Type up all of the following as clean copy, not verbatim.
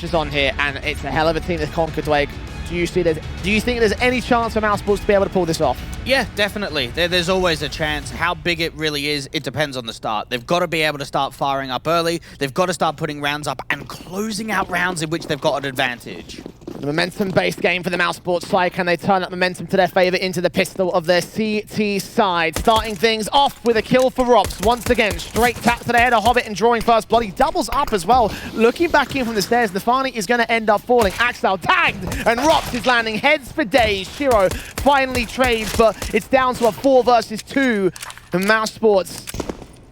pressure's on here, and it's a hell of a team that's conquered Dwayne. Do you think there's any chance for mousesports to be able to pull this off? Yeah, definitely. There's always a chance. How big it really is, it depends on the start. They've got to be able to start firing up early. They've got to start putting rounds up and closing out rounds in which they've got an advantage. The momentum-based game for the mousesports side. Can they turn up momentum to their favor into the pistol of their CT side? Starting things off with a kill for ropz. Once again, straight tap to the head of Hobbit and drawing first blood. He doubles up as well. Looking back in from the stairs, nafany is going to end up falling. Axel tagged, and ropz is landing heads for days. Shiro finally trades, but it's down to a 4 versus 2. And mousesports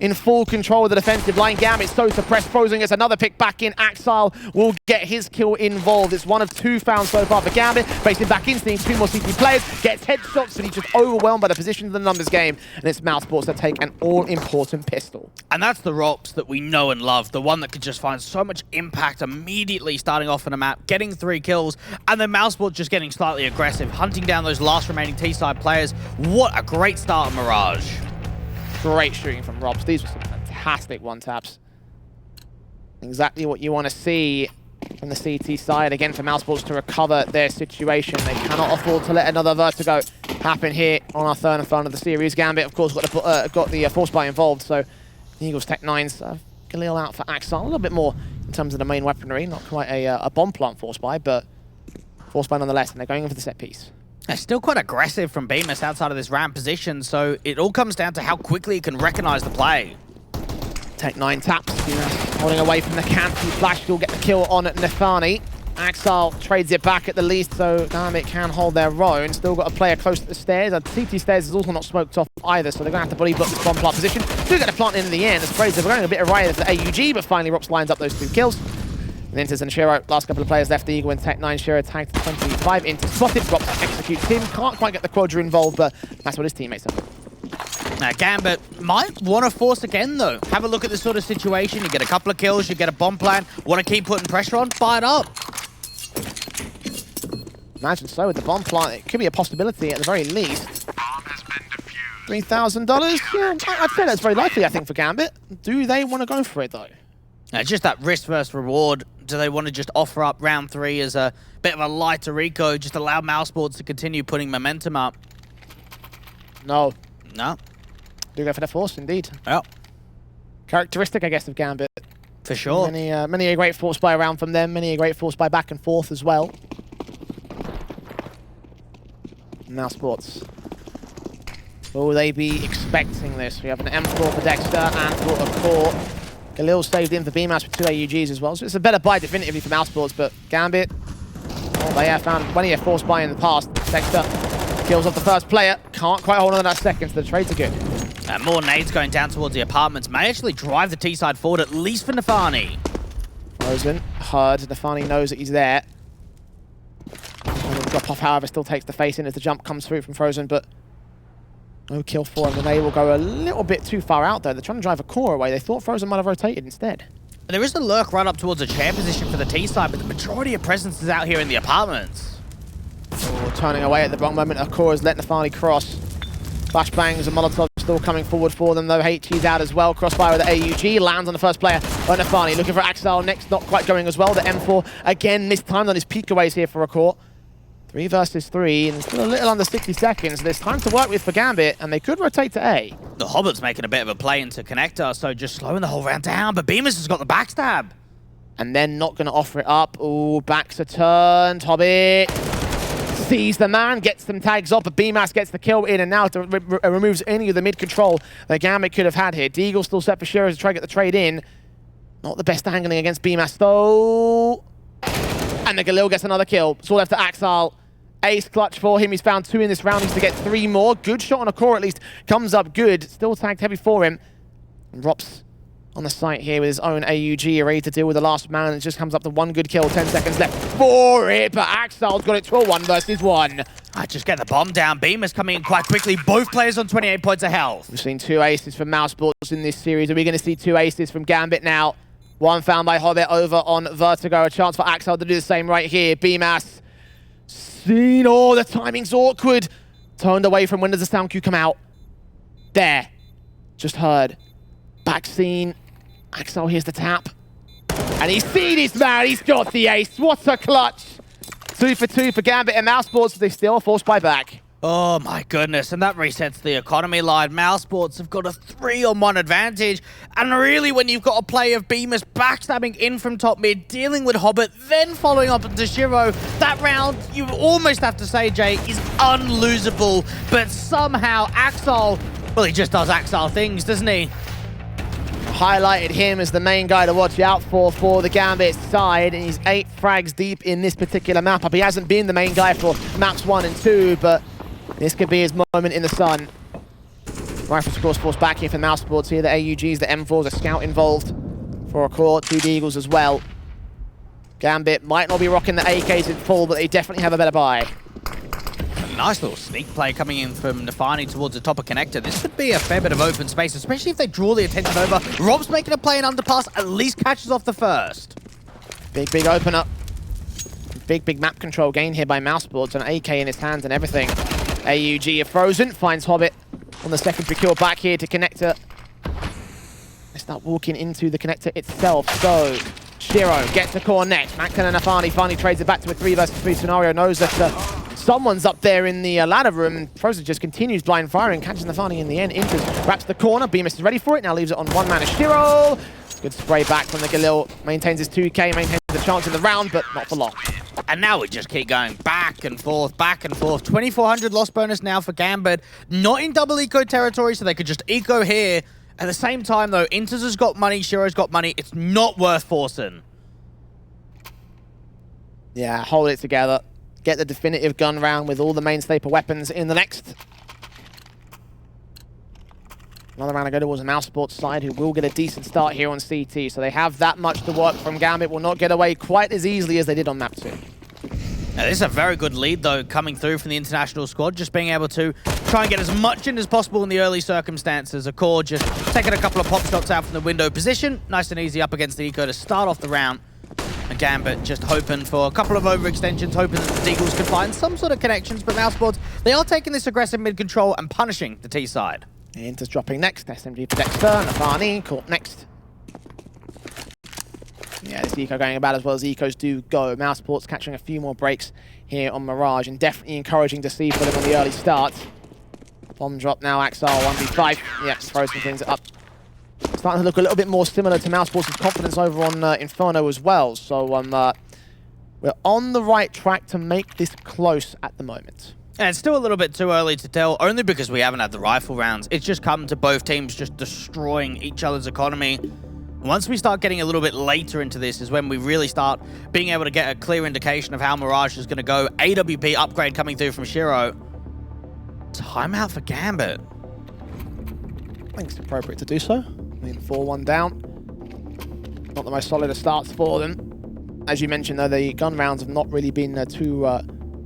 in full control of the defensive line. Gambit so suppressed. Frozen gets another pick back in. Axel will get his kill involved. It's 1 of 2 found so far for Gambit. Facing back instinct, 2 more CT players. Gets headshots, and he's just overwhelmed by the position of the numbers game. And it's mousesports that take an all-important pistol. And that's the ropz that we know and love. The one that could just find so much impact immediately starting off on a map, getting 3 kills, and then mousesports just getting slightly aggressive, hunting down those last remaining T-side players. What a great start of Mirage. Great shooting from ropz. These were some fantastic one-taps. Exactly what you want to see from the CT side. Again, for mousesports to recover their situation. They cannot afford to let another vertigo happen here on our third and final of the series. Gambit, of course, got the force buy involved, so the Eagles Tech 9s Galil out for Axel. A little bit more in terms of the main weaponry. Not quite a bomb plant force buy, but force buy nonetheless, and they're going in for the set piece. They're still quite aggressive from bemis outside of this ramp position, so it all comes down to how quickly it can recognize the play. Tech 9 taps, holding away from the camp. Flash will get the kill on nafany. Axel trades it back at the least, so Gambit can hold their own. Still got a player close to the stairs. CT stairs is also not smoked off either, so they're going to have to bully block this bomb plant position. Do get a plant in the end. The sprays are going a bit awry as the AUG, but finally ropz lines up those 2 kills. And interz and Shiro, last couple of players left. The Eagle and Tech 9. Shiro tagged to 25. interz spotted, ropz executes him. Can't quite get the quadra involved, but that's what his teammates are. Now, Gambit might want to force again, though. Have a look at this sort of situation. You get a couple of kills, you get a bomb plan. Want to keep putting pressure on? Fire it up. Imagine so with the bomb plant. It could be a possibility at the very least. $3,000? Yeah, I'd say that's very likely, I think, for Gambit. Do they want to go for it, though? Just that risk versus reward. Do they want to just offer up round 3 as a bit of a lighter eco, just allow mousesports to continue putting momentum up? No. No. Do go for the force, indeed. Yep. Characteristic, I guess, of Gambit. For sure. Many a great force buy around from them. Many a great force buy back and forth as well. Mousesports. Will they be expecting this? We have an M4 for Dexter and for a core. Galil saved in for bemis with 2 AUGs as well. So it's a better buy definitively for mousesports, but Gambit, well, they have found plenty of force buy in the past. Dexter kills off the first player. Can't quite hold on to that second, so the trades are good. And more nades going down towards the apartments may actually drive the T-side forward, at least for nafany. Frozen, heard. nafany knows that he's there. Drop off, however, still takes the face in as the jump comes through from Frozen, but no kill for him. And they will go a little bit too far out, though. They're trying to drive a core away. They thought Frozen might have rotated instead. There is a lurk right up towards a chair position for the T-side, but the majority of presence is out here in the apartments. Oh, turning away at the wrong moment. Akora has let nafany cross. Flashbangs and Molotov still coming forward for them, though. HG's out as well. Crossfire with the AUG. Lands on the first player. nafany looking for Axel next. Not quite going as well. The M4 again, this time on his peekaways here for Akora. 3 versus 3, and still a little under 60 seconds. There's time to work with for Gambit, and they could rotate to A. The Hobbit's making a bit of a play into connector, so just slowing the whole round down, but bemis has got the backstab. And then not going to offer it up. Ooh, backs are turned. Hobbit sees the man, gets some tags off, but bemis gets the kill in, and now removes any of the mid-control that Gambit could have had here. Deagle still set for Shiro to try to get the trade in. Not the best angling against bemis, though. And the Galil gets another kill. It's all left to Axel. Ace clutch for him. He's found 2 in this round. He's to get 3 more. Good shot on a core at least. Comes up good. Still tagged heavy for him. And ropz on the site here with his own AUG ready to deal with the last man. It just comes up to 1 good kill. 10 seconds left for it. But Axel's got it to a 1 versus 1. I just get the bomb down. bemis coming in quite quickly. Both players on 28 points of health. We've seen 2 aces from mousesports in this series. Are we going to see 2 aces from Gambit now? 1 found by Hobbit over on Vertigo. A chance for Axel to do the same right here. bemis seen. Oh, the timing's awkward. Turned away from when does the sound cue come out? There. Just heard. Back scene. Axel hears the tap. And he's seen his man, he's got the ace. What a clutch. 2 for 2 for Gambit and mousesports, but they still force buy back. Oh my goodness, and that resets the economy line. mousesports have got a 3-on-1 advantage, and really when you've got a play of Bemis backstabbing in from top mid, dealing with Hobbit, then following up into Shiro, that round, you almost have to say, Jay, is unlosable, but somehow Axel, well, he just does Axel things, doesn't he? Highlighted him as the main guy to watch out for the Gambit side, and he's 8 frags deep in this particular map up. He hasn't been the main guy for maps 1 and 2, but this could be his moment in the sun. Rifles, of course, force back here for mousesports here. The AUGs, the M4s, a scout involved for a core, 2 Deagles as well. Gambit might not be rocking the AKs in full, but they definitely have a better buy. A nice little sneak play coming in from nafany towards the top of connector. This could be a fair bit of open space, especially if they draw the attention over. ropz making a play in underpass, at least catches off the first. Big open up. Big map control gain here by mousesports, an AK in his hands and everything. AUG are frozen, finds Hobbit on the secondary kill back here to connector. They start walking into the connector itself, so Shiro gets the core next. Macton and nafany finally trades it back to a 3 versus 3 scenario, knows that someone's up there in the ladder room. Frozen just continues blind firing, catches nafany in the end. interz wraps the corner, Bemis is ready for it, now leaves it on one man as Shiro. Good spray back from the Galil, maintains his 2k, maintains the chance in the round, but not for long. And now we just keep going back and forth, back and forth. 2,400 loss bonus now for Gambit. Not in double eco territory, so they could just eco here. At the same time, though, interz has got money, Shiro's got money. It's not worth forcing. Yeah, hold it together. Get the definitive gun round with all the main staple weapons in the next. Another round to go towards the mousesports side, who will get a decent start here on CT. So they have that much to work from. Gambit will not get away quite as easily as they did on map 2. Now, this is a very good lead, though, coming through from the international squad. Just being able to try and get as much in as possible in the early circumstances. A core just taking a couple of pop shots out from the window position. Nice and easy up against the eco to start off the round. And Gambit just hoping for a couple of overextensions, hoping that the Deagles can find some sort of connections. But mousesports, they are taking this aggressive mid-control and punishing the T side. interz dropping next. SMG for dexter. nafany caught next. Yeah, this eco going about as well as ecos do go. mousesports catching a few more breaks here on Mirage, and definitely encouraging to see for them on the early start. Bomb drop now, Axel 1v5. Yep, throws some things up. Starting to look a little bit more similar to mousesports' confidence over on Inferno as well. So we're on the right track to make this close at the moment. And it's still a little bit too early to tell, only because we haven't had the rifle rounds. It's just come to both teams just destroying each other's economy. Once we start getting a little bit later into this is when we really start being able to get a clear indication of how Mirage is going to go. AWP upgrade coming through from Shiro. Timeout for Gambit. I think it's appropriate to do so. I mean, 4-1 down. Not the most solid of starts for them. As you mentioned, though, the gun rounds have not really been too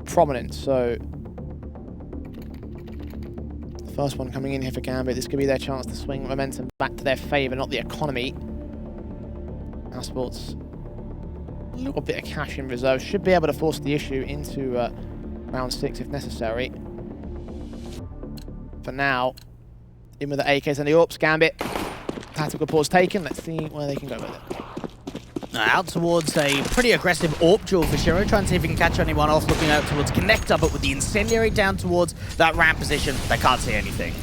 prominent, so the first one coming in here for Gambit, this could be their chance to swing momentum back to their favor, not the economy. mousesports, a little bit of cash in reserve, should be able to force the issue into round 6 if necessary. For now, in with the AKs and the AWPs. Gambit, tactical pause taken. Let's see where they can go with it. Now out towards a pretty aggressive AWP duel for Shiro, trying to see if he can catch anyone else, looking out towards connector, but with the incendiary down towards that ramp position, they can't see anything.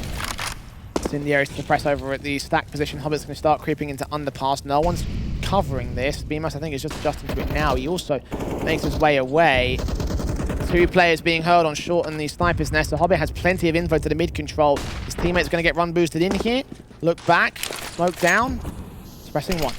Incendiary to press over at the stack position. Hobbit's going to start creeping into underpass. No one's covering this. Bemis, I think, is just adjusting to it now. He also makes his way away. 2 players being hurled on short in the sniper's nest. So Hobbit has plenty of info to the mid control. His teammate's going to get run boosted in here. Look back, smoke down. It's pressing 1.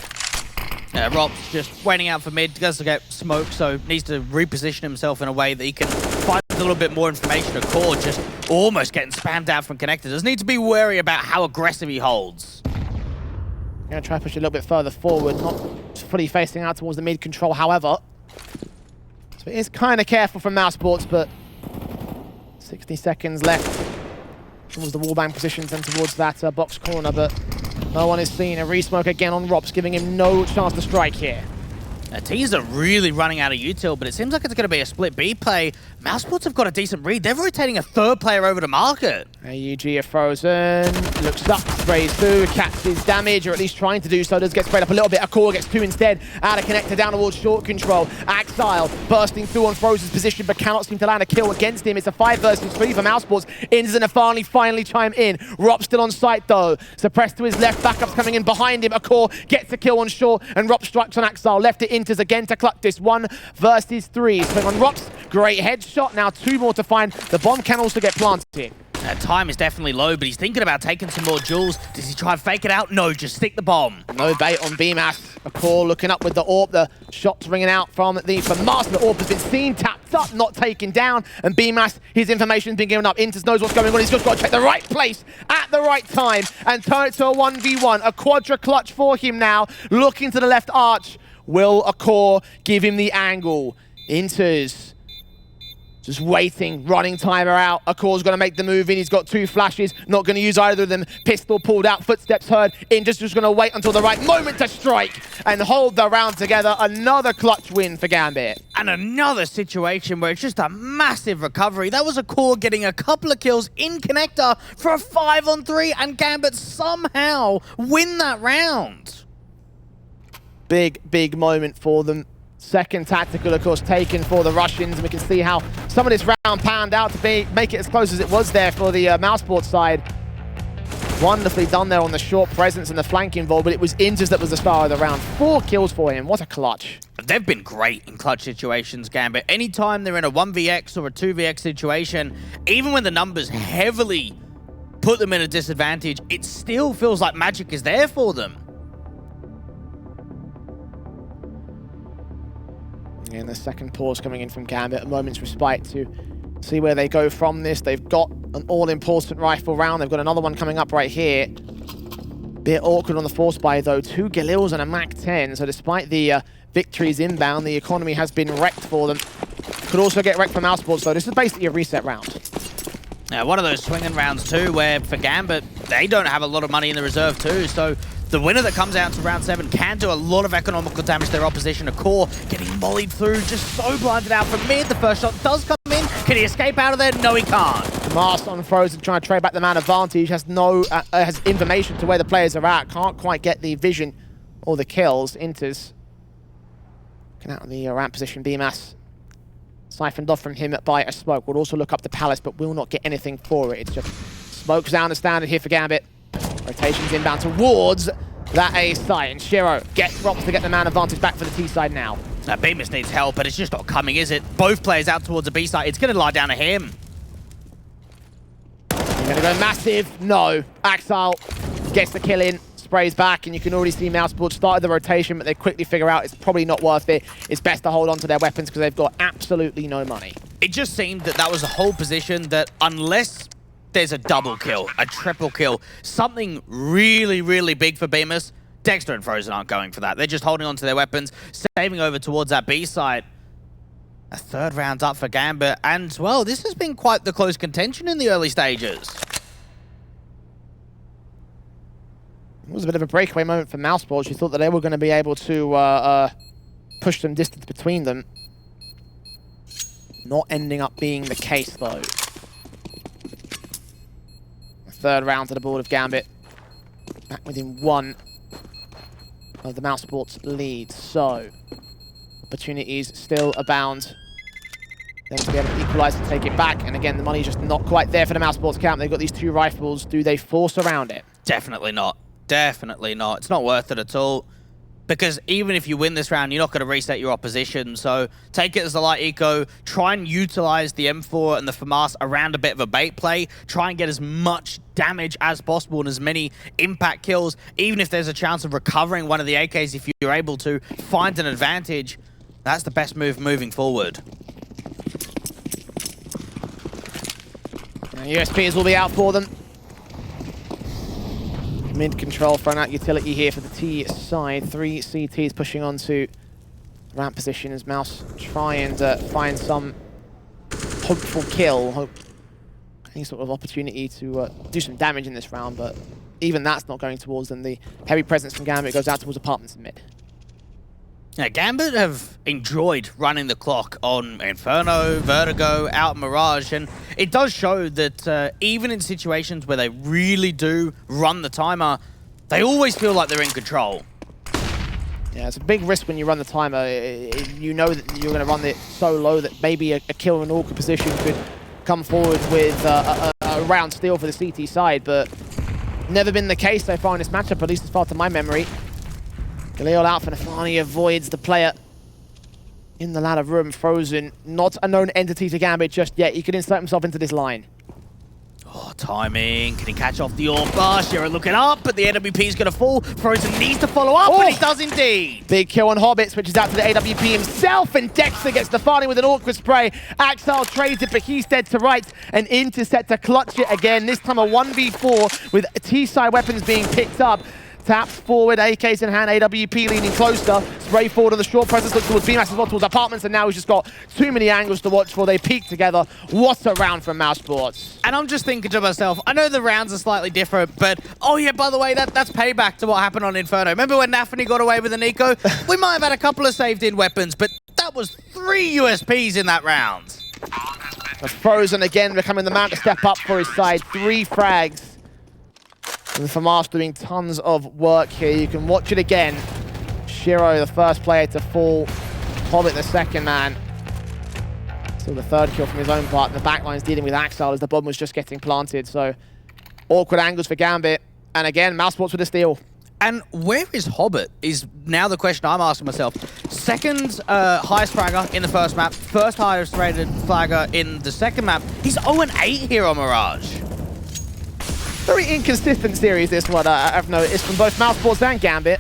ropz just waiting out for mid, does get smoked, so needs to reposition himself in a way that he can find a little bit more information. A core just almost getting spammed out from connector. Does need to be wary about how aggressive he holds. Going to try to push a little bit further forward, not fully facing out towards the mid control, however. So it is kind of careful from mousesports, but 60 seconds left towards the wallbang positions and towards that box corner, but no one is seen. A resmoke again on ropz, giving him no chance to strike here. T's are really running out of util, but it seems like it's going to be a split B play. mousesports have got a decent read. They're rotating a third player over to market. AUG are frozen, looks up, sprays through, catches damage, or at least trying to do so. Does get sprayed up a little bit. Akor gets 2 instead. Out of connector down towards short control. Exile bursting through on Frozen's position, but cannot seem to land a kill against him. It's a 5 versus 3 for mousesports. interz and nafany finally chime in. ropz still on site though. Suppressed to his left, backups coming in behind him. Akor gets a kill on short, and ropz strikes on Exile. Left to interz again to clutch this 1 versus 3. Swing on ropz, great headshot. Now 2 more to find. The bomb can also get planted. Time is definitely low, but he's thinking about taking some more jewels. Does he try and fake it out? No, just stick the bomb. No bait on BMAS. Akor looking up with the AWP. The shots ringing out from the FAMAS. The AWP has been seen, tapped up, not taken down. And BMAS, his information's been given up. interz knows what's going on. He's just got to check the right place at the right time and turn it to a 1v1. A quadra clutch for him now. Looking to the left arch. Will Akor give him the angle? interz just waiting, running timer out. Akor's going to make the move in. He's got 2 flashes. Not going to use either of them. Pistol pulled out, footsteps heard. interz just going to wait until the right moment to strike and hold the round together. Another clutch win for Gambit. And another situation where it's just a massive recovery. That was Akor getting a couple of kills in connector for a 5-on-3, and Gambit somehow win that round. Big moment for them. Second tactical, of course, taken for the Russians, and we can see how some of this round panned out to make it as close as it was there for the mousesports side. Wonderfully done there on the short presence and the flank involved, but it was interz that was the star of the round. 4 kills for him. What a clutch. They've been great in clutch situations, Gambit. Anytime they're in a 1vx or a 2vx situation, even when the numbers heavily put them in a disadvantage, it still feels like magic is there for them. And the second pause coming in from Gambit, a moment's respite to see where they go from this. They've got an all-important rifle round. They've got another one coming up right here. Bit awkward on the force buy though. 2 Galils and a MAC-10. So despite the victories inbound, the economy has been wrecked for them. Could also get wrecked for mousesports though. This is basically a reset round. Now, one of those swinging rounds too, where for Gambit, they don't have a lot of money in the reserve too, so the winner that comes out to round 7 can do a lot of economical damage to their opposition. Akor getting mollied through, just so blinded out from mid. The first shot does come in. Can he escape out of there? No, he can't. FAMAS on Frozen trying to trade back the man advantage. Has has information to where the players are at. Can't quite get the vision or the kills. interz looking out in the ramp position. BMAS siphoned off from him by a smoke. Will also look up to Palace, but will not get anything for it. It's just smokes down the standard here for Gambit. Rotations inbound towards that A site, and Shiro gets ropz to get the man advantage back for the T side now. BMAS needs help, but it's just not coming, is it? Both players out towards the B side. It's going to lie down to him. You're going to go massive. No. Exile gets the kill in, sprays back, and you can already see mousesports started the rotation, but they quickly figure out it's probably not worth it. It's best to hold on to their weapons because they've got absolutely no money. It just seemed that that was a whole position that unless there's a double kill, a triple kill, something really, really big for BMAS, dexter and Frozen aren't going for that. They're just holding on to their weapons, saving over towards that B site. A 3rd round up for Gambit, and, well, this has been quite the close contention in the early stages. It was a bit of a breakaway moment for mousesports. You thought that they were going to be able to push some distance between them. Not ending up being the case, though. 3rd round to the board of Gambit. Back within 1 of the mousesports lead. So, opportunities still abound. Then to be able to equalize and take it back. And again, the money's just not quite there for the mousesports camp. They've got these 2 rifles. Do they force around it? Definitely not. Definitely not. It's not worth it at all. Because even if you win this round, you're not going to reset your opposition. So take it as a light eco. Try and utilize the M4 and the FAMAS around a bit of a bait play. Try and get as much damage as possible and as many impact kills. Even if there's a chance of recovering one of the AKs, if you're able to find an advantage, that's the best move moving forward. USPs will be out for them. Mid control, throwing out utility here for the T side. 3 CTs pushing onto ramp position as Mouse try and find some hopeful kill. Any sort of opportunity to do some damage in this round, but even that's not going towards them. The heavy presence from Gambit goes out towards apartments in mid. Yeah, Gambit have enjoyed running the clock on Inferno, Vertigo, out Mirage, and it does show that even in situations where they really do run the timer, they always feel like they're in control. Yeah, it's a big risk when you run the timer. You know that you're going to run it so low that maybe a kill in an awkward position could come forward with a round steal for the CT side, but never been the case so far in this matchup, at least as far to my memory. Galil out for nafany, avoids the player in the ladder room. Frozen, not a known entity to Gambit just yet. He could insert himself into this line. Oh, timing. Can he catch off the AWP bar? Shiro looking up, but the AWP is going to fall. Frozen needs to follow up, and he does indeed. Big kill on Hobbit, switches out to the AWP himself, and Dexter gets nafany with an awkward spray. Axel trades it, but he's dead to right, and intercept to clutch it again. This time a 1v4 with T-side weapons being picked up. Taps forward, AKs in hand, AWP leaning closer. Spray forward on the short presence, looks towards BMAS as well, towards apartments, and now he's just got too many angles to watch for. They peek together. What a round from mousesports. And I'm just thinking to myself, I know the rounds are slightly different, but oh yeah, by the way, that's payback to what happened on Inferno. Remember when nafany got away with an eco? We might have had a couple of saved-in weapons, but that was 3 USPs in that round. Frozen again becoming the man to step up for his side. 3 frags. And FAMAS doing tons of work here. You can watch it again. Shiro, the first player to fall. Hobbit, the second man. Still the 3rd kill from his own part. The backline's dealing with Axel as the bomb was just getting planted. So awkward angles for Gambit. And again, mousesports with a steal. And where is Hobbit is now the question I'm asking myself. 2nd highest fragger in the first map. 1st highest rated flagger in the 2nd map. He's 0-8 here on Mirage. Very inconsistent series, this one, I've noticed, from both mousesports and Gambit.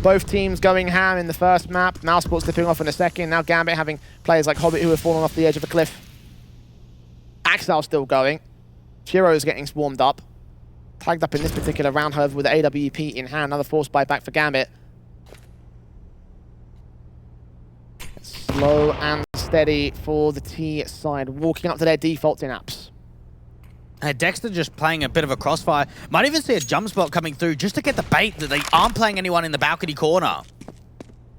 Both teams going ham in the first map, mousesports slipping off in the second, now Gambit having players like Hobbit who have fallen off the edge of a cliff. Axel still going. Shiro's getting swarmed up. Tagged up in this particular round, however, with the AWP in hand. Another force buyback for Gambit. Slow and steady for the T side, walking up to their defaults in apps. Dexter just playing a bit of a crossfire. Might even see a jump spot coming through just to get the bait that they aren't playing anyone in the balcony corner.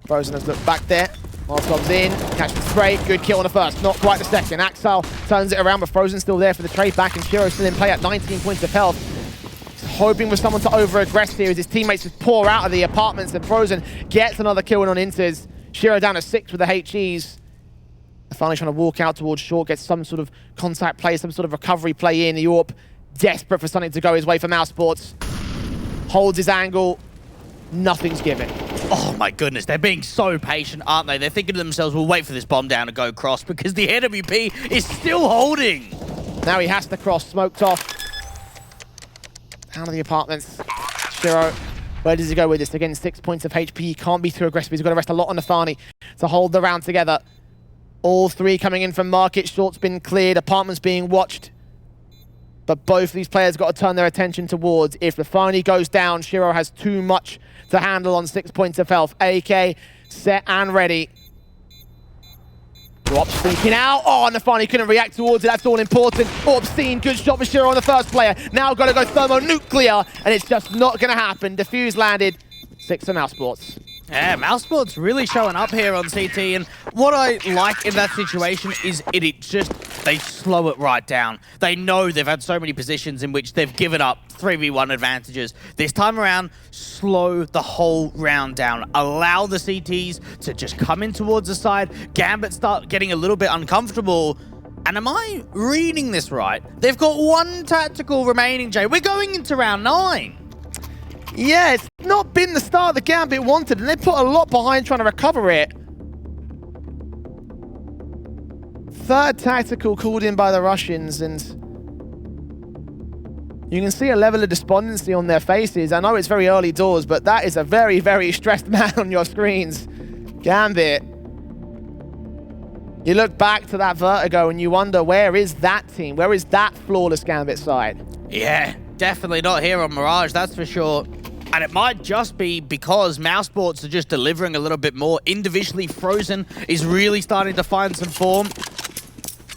Frozen has looked back there. Molotov in, catch the spray, good kill on the first, not quite the second. Axel turns it around, but Frozen's still there for the trade back, and Shiro still in play at 19 points of health. He's hoping for someone to over-aggress here as his teammates just pour out of the apartments, and Frozen gets another kill in on interz. Shiro down to 6 with the HEs. Finally trying to walk out towards short, get some sort of contact play, some sort of recovery play in. The AWP desperate for something to go his way for mousesports. Holds his angle. Nothing's given. Oh my goodness, they're being so patient, aren't they? They're thinking to themselves, we'll wait for this bomb down to go cross because the AWP is still holding. Now he has to cross, smoked off. Down to the apartments. Shiro, where does he go with this? Again, 6 points of HP. He can't be too aggressive. He's got to rest a lot on nafany to hold the round together. All 3 coming in from market. Short's been cleared. Apartments being watched. But both these players got to turn their attention towards. If nafany goes down, Shiro has too much to handle on 6 points of health. AK set and ready. ropz thinking out. Oh, nafany couldn't react towards it. That's all important. Obscene. Good shot for Shiro on the first player. Now got to go thermonuclear. And it's just not going to happen. Defuse landed. 6 for mousesports. Yeah, mousesports really showing up here on CT, and what I like in that situation is they slow it right down. They know they've had so many positions in which they've given up 3v1 advantages. This time around, slow the whole round down. Allow the CTs to just come in towards the side. Gambit start getting a little bit uncomfortable. And am I reading this right? They've got 1 tactical remaining, Jay. We're going into round 9. Yeah, it's not been the start that Gambit wanted, and they put a lot behind trying to recover it. 3rd tactical called in by the Russians, and you can see a level of despondency on their faces. I know it's very early doors, but that is a very, very stressed man on your screens. Gambit. You look back to that Vertigo and you wonder, where is that team? Where is that flawless Gambit side? Yeah, definitely not here on Mirage, that's for sure. And it might just be because mousesports are just delivering a little bit more. Individually, Frozen is really starting to find some form.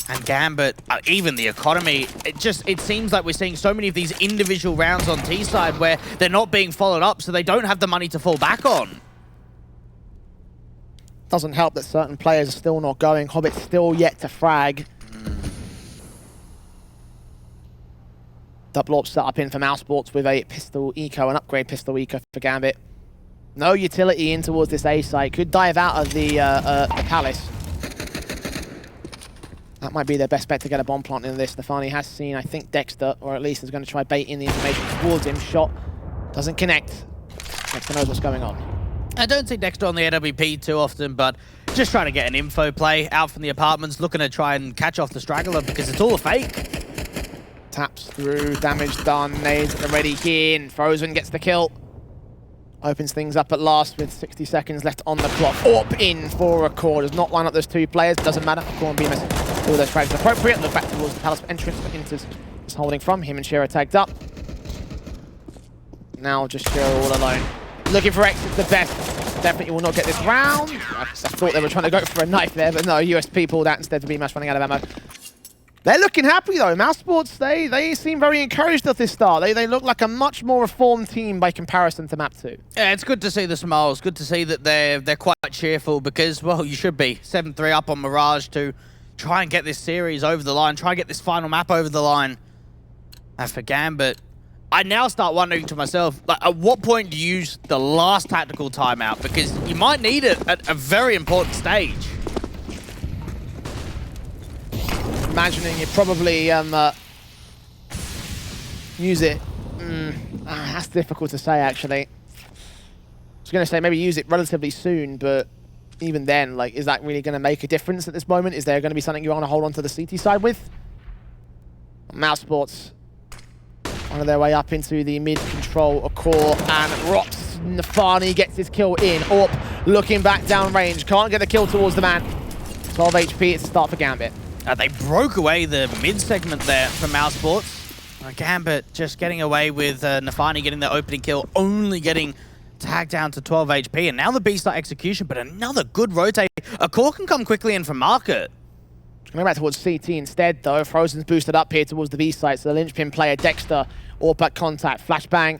And Gambit, even the economy, it seems like we're seeing so many of these individual rounds on T-side where they're not being followed up, so they don't have the money to fall back on. Doesn't help that certain players are still not going. Hobbit's still yet to frag. Double AWP set up in for mousesports with a pistol eco, an upgrade pistol eco for Gambit. No utility in towards this A site. Could dive out of the palace. That might be their best bet to get a bomb plant in this. nafany has seen, I think, Dexter, or at least is going to try bait in the information towards him. Shot doesn't connect. Dexter knows what's going on. I don't see Dexter on the AWP too often, but just trying to get an info play out from the apartments, looking to try and catch off the straggler because it's all a fake. Taps through, damage done, nades already here, and Frozen gets the kill. Opens things up at last with 60 seconds left on the clock. AWP in for a core. Does not line up those two players, doesn't matter. Core and Bemis, all those frags appropriate. Look back towards the palace entrance, but interz is holding from him, and Shearer tagged up. Now just Shearer all alone. Looking for exits the best. Definitely will not get this round. I thought they were trying to go for a knife there, but no, USP pulled out instead of Bemis running out of ammo. They're looking happy though. mousesports, they seem very encouraged at this start. They look like a much more reformed team by comparison to map 2. Yeah, it's good to see the smiles. Good to see that they're quite cheerful because, well, you should be 7-3 up on Mirage to try and get this series over the line, try and get this final map over the line. As for Gambit, I now start wondering to myself, like, at what point do you use the last tactical timeout? Because you might need it at a very important stage. Imagining you probably use it. That's difficult to say, actually. I was going to say maybe use it relatively soon, but even then, like, is that really going to make a difference at this moment? Is there going to be something you want to hold on to the CT side with? mousesports on their way up into the mid-control core, and ropz. nafany gets his kill in. AWP looking back down range. Can't get the kill towards the man. 12 HP, it's a start for Gambit. They broke away the mid-segment there from mousesports. Gambit just getting away with nafany getting the opening kill, only getting tagged down to 12 HP. And now the B-side execution, but another good rotate. A core can come quickly in from market. Going back towards CT instead, though. Frozen's boosted up here towards the B site, so the linchpin player, Dexter, AWP at contact. Flashbang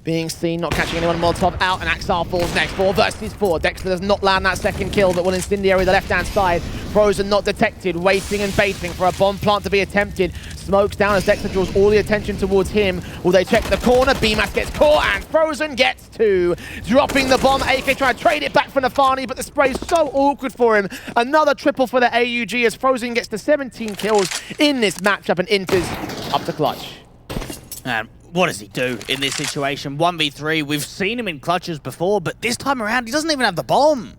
being seen, not catching anyone. Molotov out, and Axar falls next. 4 versus 4. Dexter does not land that second kill, but will incendiary the left-hand side. Frozen not detected, waiting and baiting for a bomb plant to be attempted. Smokes down as Dexter draws all the attention towards him. Will they check the corner? Bemas gets caught, and Frozen gets 2. Dropping the bomb. AK trying to trade it back for nafany, but the spray's so awkward for him. Another triple for the AUG as Frozen gets to 17 kills in this matchup, and interz up to clutch. And what does he do in this situation? 1v3, we've seen him in clutches before, but this time around, he doesn't even have the bomb.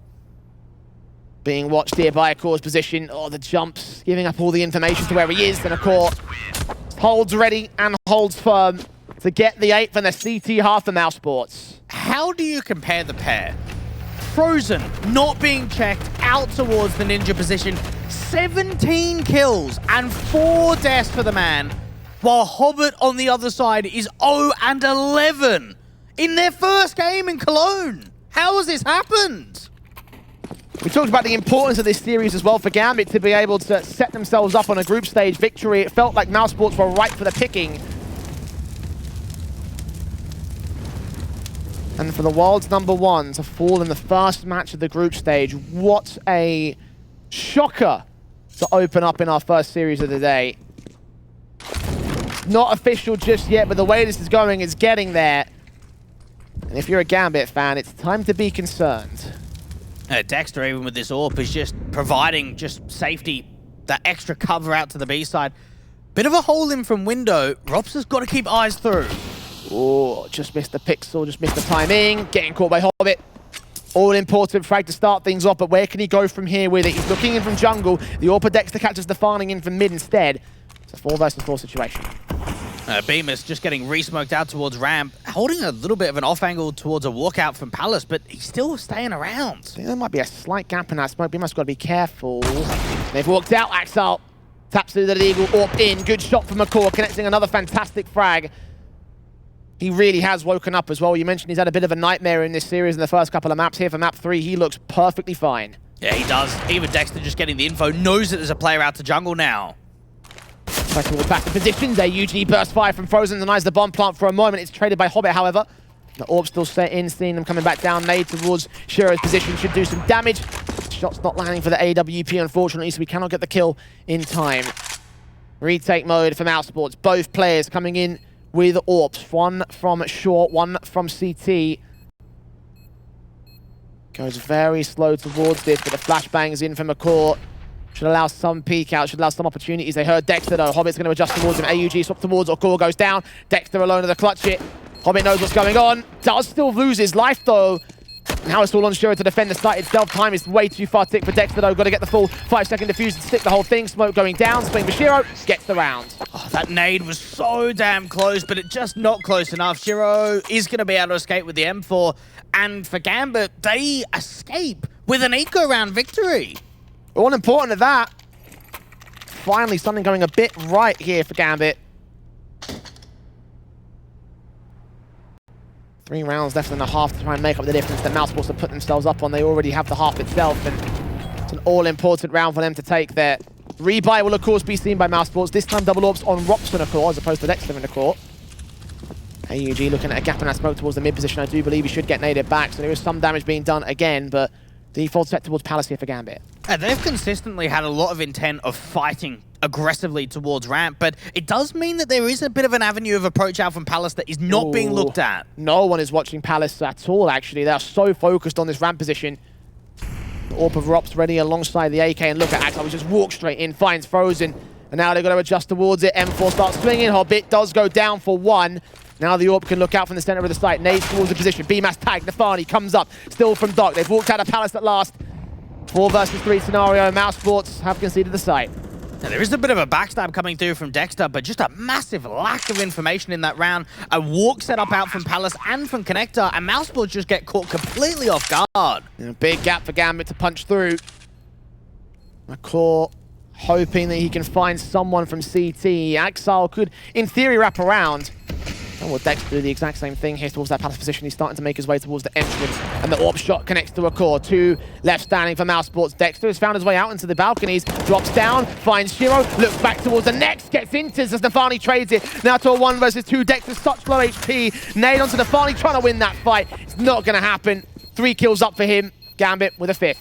Being watched here by a core's position. Oh, the jumps, giving up all the information to where he is, and a core holds ready and holds firm to get the 8th and the CT half for mousesports. How do you compare the pair? Frozen not being checked out towards the ninja position. 17 kills and 4 deaths for the man, while Hobbit on the other side is 0-11 in their first game in Cologne. How has this happened? We talked about the importance of this series as well for Gambit to be able to set themselves up on a group stage victory. It felt like mousesports were right for the picking. And for the world's #1 to fall in the first match of the group stage, what a shocker to open up in our first series of the day. Not official just yet, but the way this is going is getting there. And if you're a Gambit fan, it's time to be concerned. Dexter, even with this AWP, is just providing just safety, that extra cover out to the B side. Bit of a hole in from window. ropz has got to keep eyes through. Oh, just missed the pixel, just missed the timing. Getting caught by Hobbit. All important frag to start things off, but where can he go from here with it? He's looking in from jungle. The AWP Dexter catches nafany in from mid instead. It's a 4 versus 4 situation. Bemis just getting re-smoked out towards ramp, holding a little bit of an off angle towards a walkout from Palace, but he's still staying around. I think there might be a slight gap in that smoke. Bemis got to be careful. They've walked out. Axar taps through the legal AWP in. Good shot from McCaw, connecting another fantastic frag. He really has woken up as well. You mentioned he's had a bit of a nightmare in this series in the first couple of maps. Here for map 3, he looks perfectly fine. Yeah, he does. Even Dexter just getting the info, knows that there's a player out to jungle now. Back to positions. AUG burst fire from Frozen, denies the bomb plant for a moment. It's traded by Hobbit, however. The AWP still set in, seeing them coming back down. Made towards Shearer's position, should do some damage. Headshots not landing for the AWP, unfortunately, so we cannot get the kill in time. Retake mode for mousesports. Both players coming in with AWPs. One from short, one from CT. Goes very slow towards this, but the flashbangs in from McCaw. Should allow some peek out, should allow some opportunities. They heard Dexter though. Hobbit's going to adjust towards him. AUG swap towards, McCaw goes down. Dexter alone to the clutch it. Hobbit knows what's going on. Does still lose his life though. Now it's all on Shiro to defend the site itself. Time is way too far tick for Dexter though. Got to get the full 5-second defuse to stick the whole thing. Smoke going down. Swing for Shiro. Gets the round. Oh, that nade was so damn close, but it just not close enough. Shiro is going to be able to escape with the M4. And for Gambit, they escape with an eco-round victory. All important to that. Finally, something going a bit right here for Gambit. 3 rounds left in the half to try and make up the difference that mousesports have put themselves up on. They already have the half itself, and it's an all-important round for them to take there. Rebuy will, of course, be seen by mousesports. This time, double AWPs on ropz in the core, as opposed to Dexter in the core. AUG looking at a gap in that smoke towards the mid position. I do believe he should get naded back, so there is some damage being done again, but default set towards Palace here for Gambit. And they've consistently had a lot of intent of fighting aggressively towards ramp, but it does mean that there is a bit of an avenue of approach out from Palace that is not being looked at. No one is watching Palace at all, actually. They are so focused on this ramp position. The AWP of ropz ready alongside the AK, and look at Axel, he just walks straight in, finds Frozen, and now they've got to adjust towards it. M4 starts swinging, Hobbit does go down for one. Now the AWP can look out from the center of the site. Nades towards the position. BMAS tag. Nafany comes up. Still from Doc. They've walked out of Palace at last. 4 versus 3 scenario. mousesports have conceded the site. Now, there is a bit of a backstab coming through from Dexter, but just a massive lack of information in that round. A walk set up out from Palace and from Connector, and mousesports just get caught completely off guard. And a big gap for Gambit to punch through. McCaw hoping that he can find someone from CT. Axel could, in theory, wrap around. And will Dexter do the exact same thing here towards that Palace position. He's starting to make his way towards the entrance. And the AWP shot connects to a core. 2 left standing for mousesports. Dexter has found his way out into the balconies. Drops down, finds Shiro, looks back towards the next, gets interz as Nafany trades it. Now to a 1 versus 2. Dexter's such low HP. Nade onto Nafany, trying to win that fight. It's not going to happen. 3 kills up for him. Gambit with a 5th.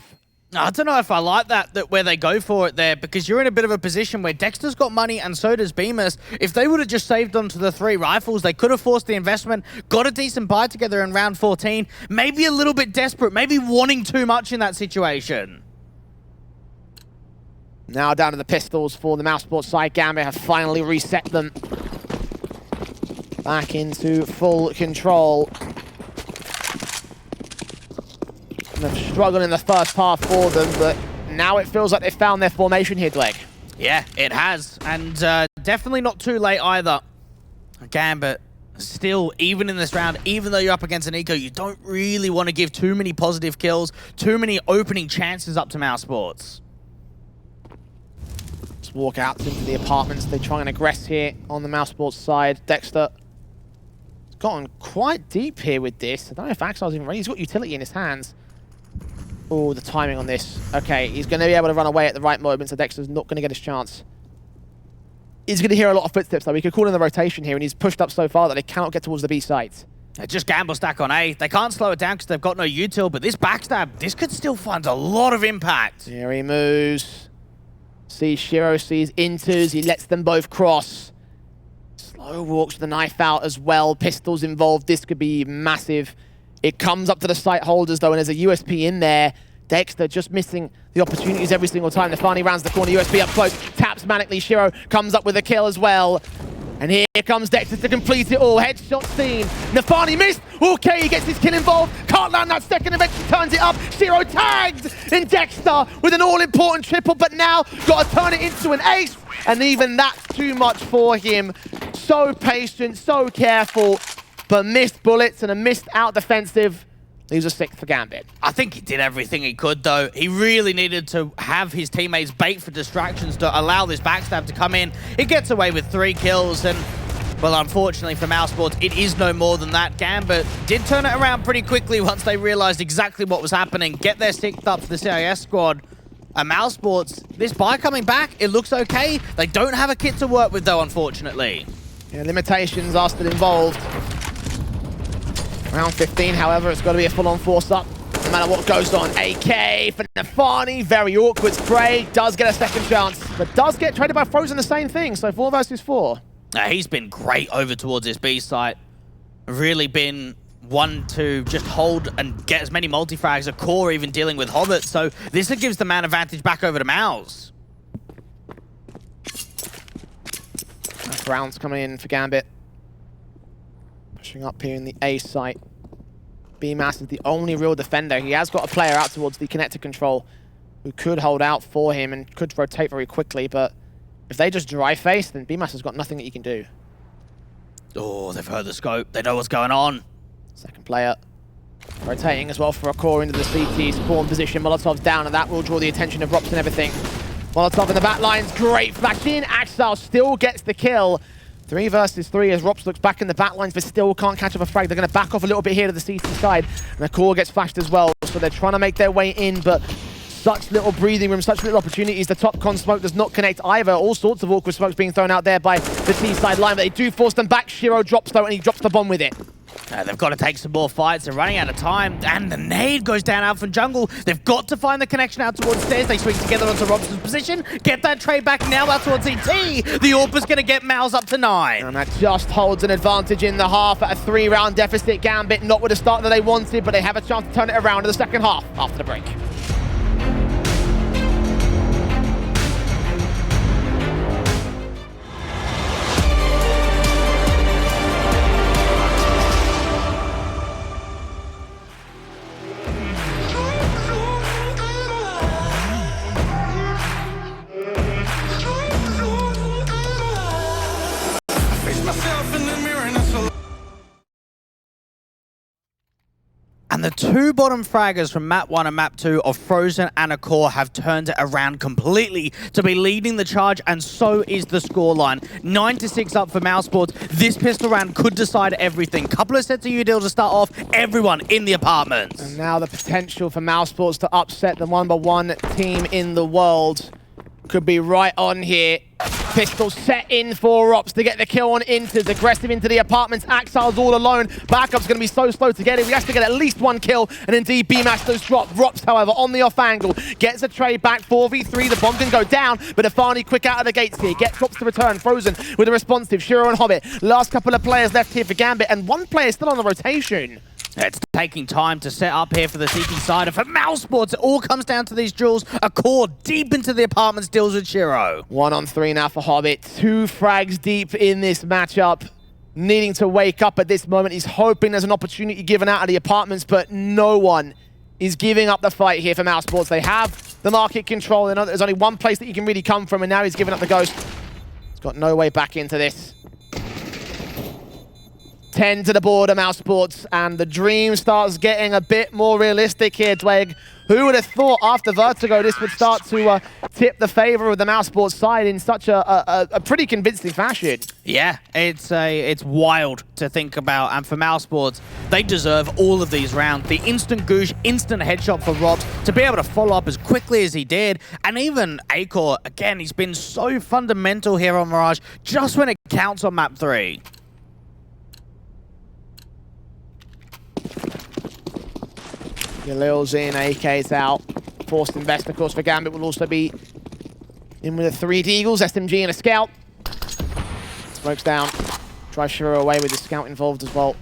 I don't know if I like that where they go for it there, because you're in a bit of a position where Dexter's got money and so does Bemis. If they would have just saved onto the 3 rifles, they could have forced the investment, got a decent buy together in round 14. Maybe a little bit desperate, maybe wanting too much in that situation. Now down to the pistols for the mousesports side. Gambit have finally reset them back into full control. They've struggled in the first half for them, but now it feels like they've found their formation here, Dweg. Yeah, it has. And definitely not too late either. Gambit, still, even in this round, even though you're up against an eco, you don't really want to give too many positive kills, too many opening chances up to mousesports. Just walk out into the apartments. They try and aggress here on the mousesports side. Dexter has gotten quite deep here with this. I don't know if Axel's even ready. He's got utility in his hands. Oh, the timing on this. Okay, he's going to be able to run away at the right moment, so Dexter's not going to get his chance. He's going to hear a lot of footsteps, though. He could call in the rotation here, and he's pushed up so far that they cannot get towards the B site. Just gamble stack on A. They can't slow it down because they've got no util, but this backstab, this could still find a lot of impact. Here he moves. Sees Shiro, sees interz. He lets them both cross. Slow walks with the knife out as well. Pistols involved. This could be massive. It comes up to the site holders, though, and there's a USP in there. Dexter just missing the opportunities every single time. Nafany rounds the corner, USP up close, taps manically. Shiro comes up with a kill as well. And here comes Dexter to complete it all. Headshot seen. Nafany missed. Okay, he gets his kill involved. Can't land that second, eventually turns it up. Shiro tagged. And Dexter with an all-important triple, but now got to turn it into an ace. And even that's too much for him. So patient, so careful. But missed bullets and a missed out defensive. Leaves a 6th for Gambit. I think he did everything he could, though. He really needed to have his teammates bait for distractions to allow this backstab to come in. He gets away with 3 kills, and, well, unfortunately for mousesports, it is no more than that. Gambit did turn it around pretty quickly once they realized exactly what was happening. Get their 6th up to the CIS squad. And mousesports, this buy coming back, it looks okay. They don't have a kit to work with, though, unfortunately. Yeah, limitations are still involved. Round 15, however, it's got to be a full-on force up No matter what goes on. AK for nafany, very awkward spray. Does get a second chance, but does get traded by Frozen, the same thing. So 4 versus 4. He's been great over towards this B site. Really been one to just hold and get as many multi-frags, a core even dealing with Hobbit. So this gives the man advantage back over to Mouse. Rounds coming in for Gambit. Pushing up here in the A site. B-Mass is the only real defender. He has got a player out towards the connector control who could hold out for him and could rotate very quickly, but if they just dry face, then B-Mass has got nothing that he can do. Oh, they've heard the scope. They know what's going on. Second player rotating as well for a core into the CT spawn position. Molotov's down, and that will draw the attention of ropz and everything. Molotov in the back lines, great flash in. Axel still gets the kill. 3 versus 3 as ropz looks back in the back lines, but still can't catch up a frag. They're going to back off a little bit here to the CT side, and the core gets flashed as well. So they're trying to make their way in, but such little breathing room, such little opportunities. The top con smoke does not connect either. All sorts of awkward smokes being thrown out there by the T side line, but they do force them back. Shiro drops though, and he drops the bomb with it. They've got to take some more fights. They're running out of time. And the nade goes down out from jungle. They've got to find the connection out towards stairs. They swing together onto ropz' position. Get that trade back now out towards CT. The AWP's going to get Mouse up to 9. And that just holds an advantage in the half at a 3-round deficit. Gambit not with the start that they wanted, but they have a chance to turn it around in the second half after the break. And the 2 bottom fraggers from map 1 and map 2 of Frozen and a core have turned it around completely to be leading the charge, and so is the scoreline. 9-6 up for mousesports. This pistol round could decide everything. Couple of sets of UDL to start off. Everyone in the apartments. And now the potential for mousesports to upset the #1 team in the world could be right on here. Pistol set in for ropz to get the kill on interz. Aggressive into the apartments. Axel's all alone. Backup's going to be so slow to get it. We have to get at least 1 kill. And indeed, B-Mass does drop. ropz, however, on the off angle. Gets a trade back. 4v3. The bomb can go down. But nafany quick out of the gates here. Gets ropz to return. Frozen with a responsive. Shiro and Hobbit. Last couple of players left here for Gambit. And 1 player still on the rotation. It's taking time to set up here for the CT side. And for mousesports, it all comes down to these duels. A core deep into the apartments deals with Shiro. 1 on 3 now for Hobbit. 2 frags deep in this matchup. Needing to wake up at this moment. He's hoping there's an opportunity given out of the apartments, but no one is giving up the fight here for mousesports. They have the market control. They know there's only 1 place that he can really come from, and now he's giving up the ghost. He's got no way back into this. 10 to the border, mousesports, and the dream starts getting a bit more realistic here, Dweg. Who would have thought after Vertigo this would start to tip the favor of the mousesports side in such a pretty convincing fashion? Yeah, it's wild to think about, and for mousesports, they deserve all of these rounds. The instant goosh, instant headshot for ropz to be able to follow up as quickly as he did, and even Acor, again, he's been so fundamental here on Mirage, just when it counts on map 3. Yalil's in, AK's out. Forced invest, of course, for Gambit will also be in with a 3 Deagles, SMG and a scout. Smokes down. Drives Shiro away with the scout involved as well.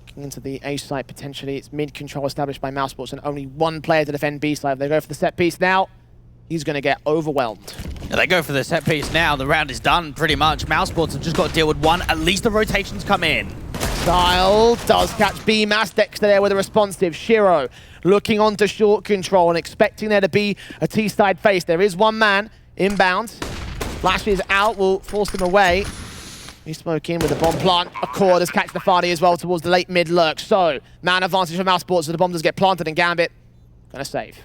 Looking into the A site potentially. It's mid control established by mousesports and only 1 player to defend B side. They go for the set piece now. He's going to get overwhelmed. Yeah, they go for the set piece now. The round is done pretty much. mousesports have just got to deal with 1. At least the rotations come in. Style does catch B-Mass. Dexter there with a responsive. Shiro looking onto short control and expecting there to be a T-side face. There is 1 man inbound. Flashes out, will force them away. He smoke in with the bomb plant. A core does catch nafany as well towards the late mid lurk. So, man advantage for mousesports, so the bomb does get planted and Gambit gonna save.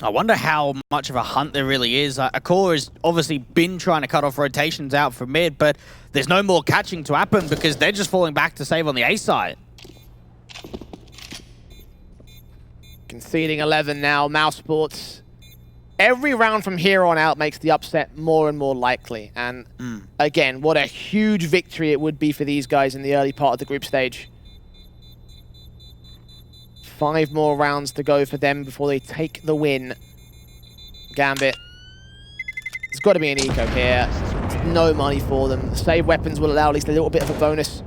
I wonder how much of a hunt there really is. Akor has obviously been trying to cut off rotations out from mid, but there's no more catching to happen because they're just falling back to save on the A side. Conceding 11 now, mousesports. Every round from here on out makes the upset more and more likely. And again, what a huge victory it would be for these guys in the early part of the group stage. 5 more rounds to go for them before they take the win. Gambit. There's got to be an eco here. There's no money for them. The save weapons will allow at least a little bit of a bonus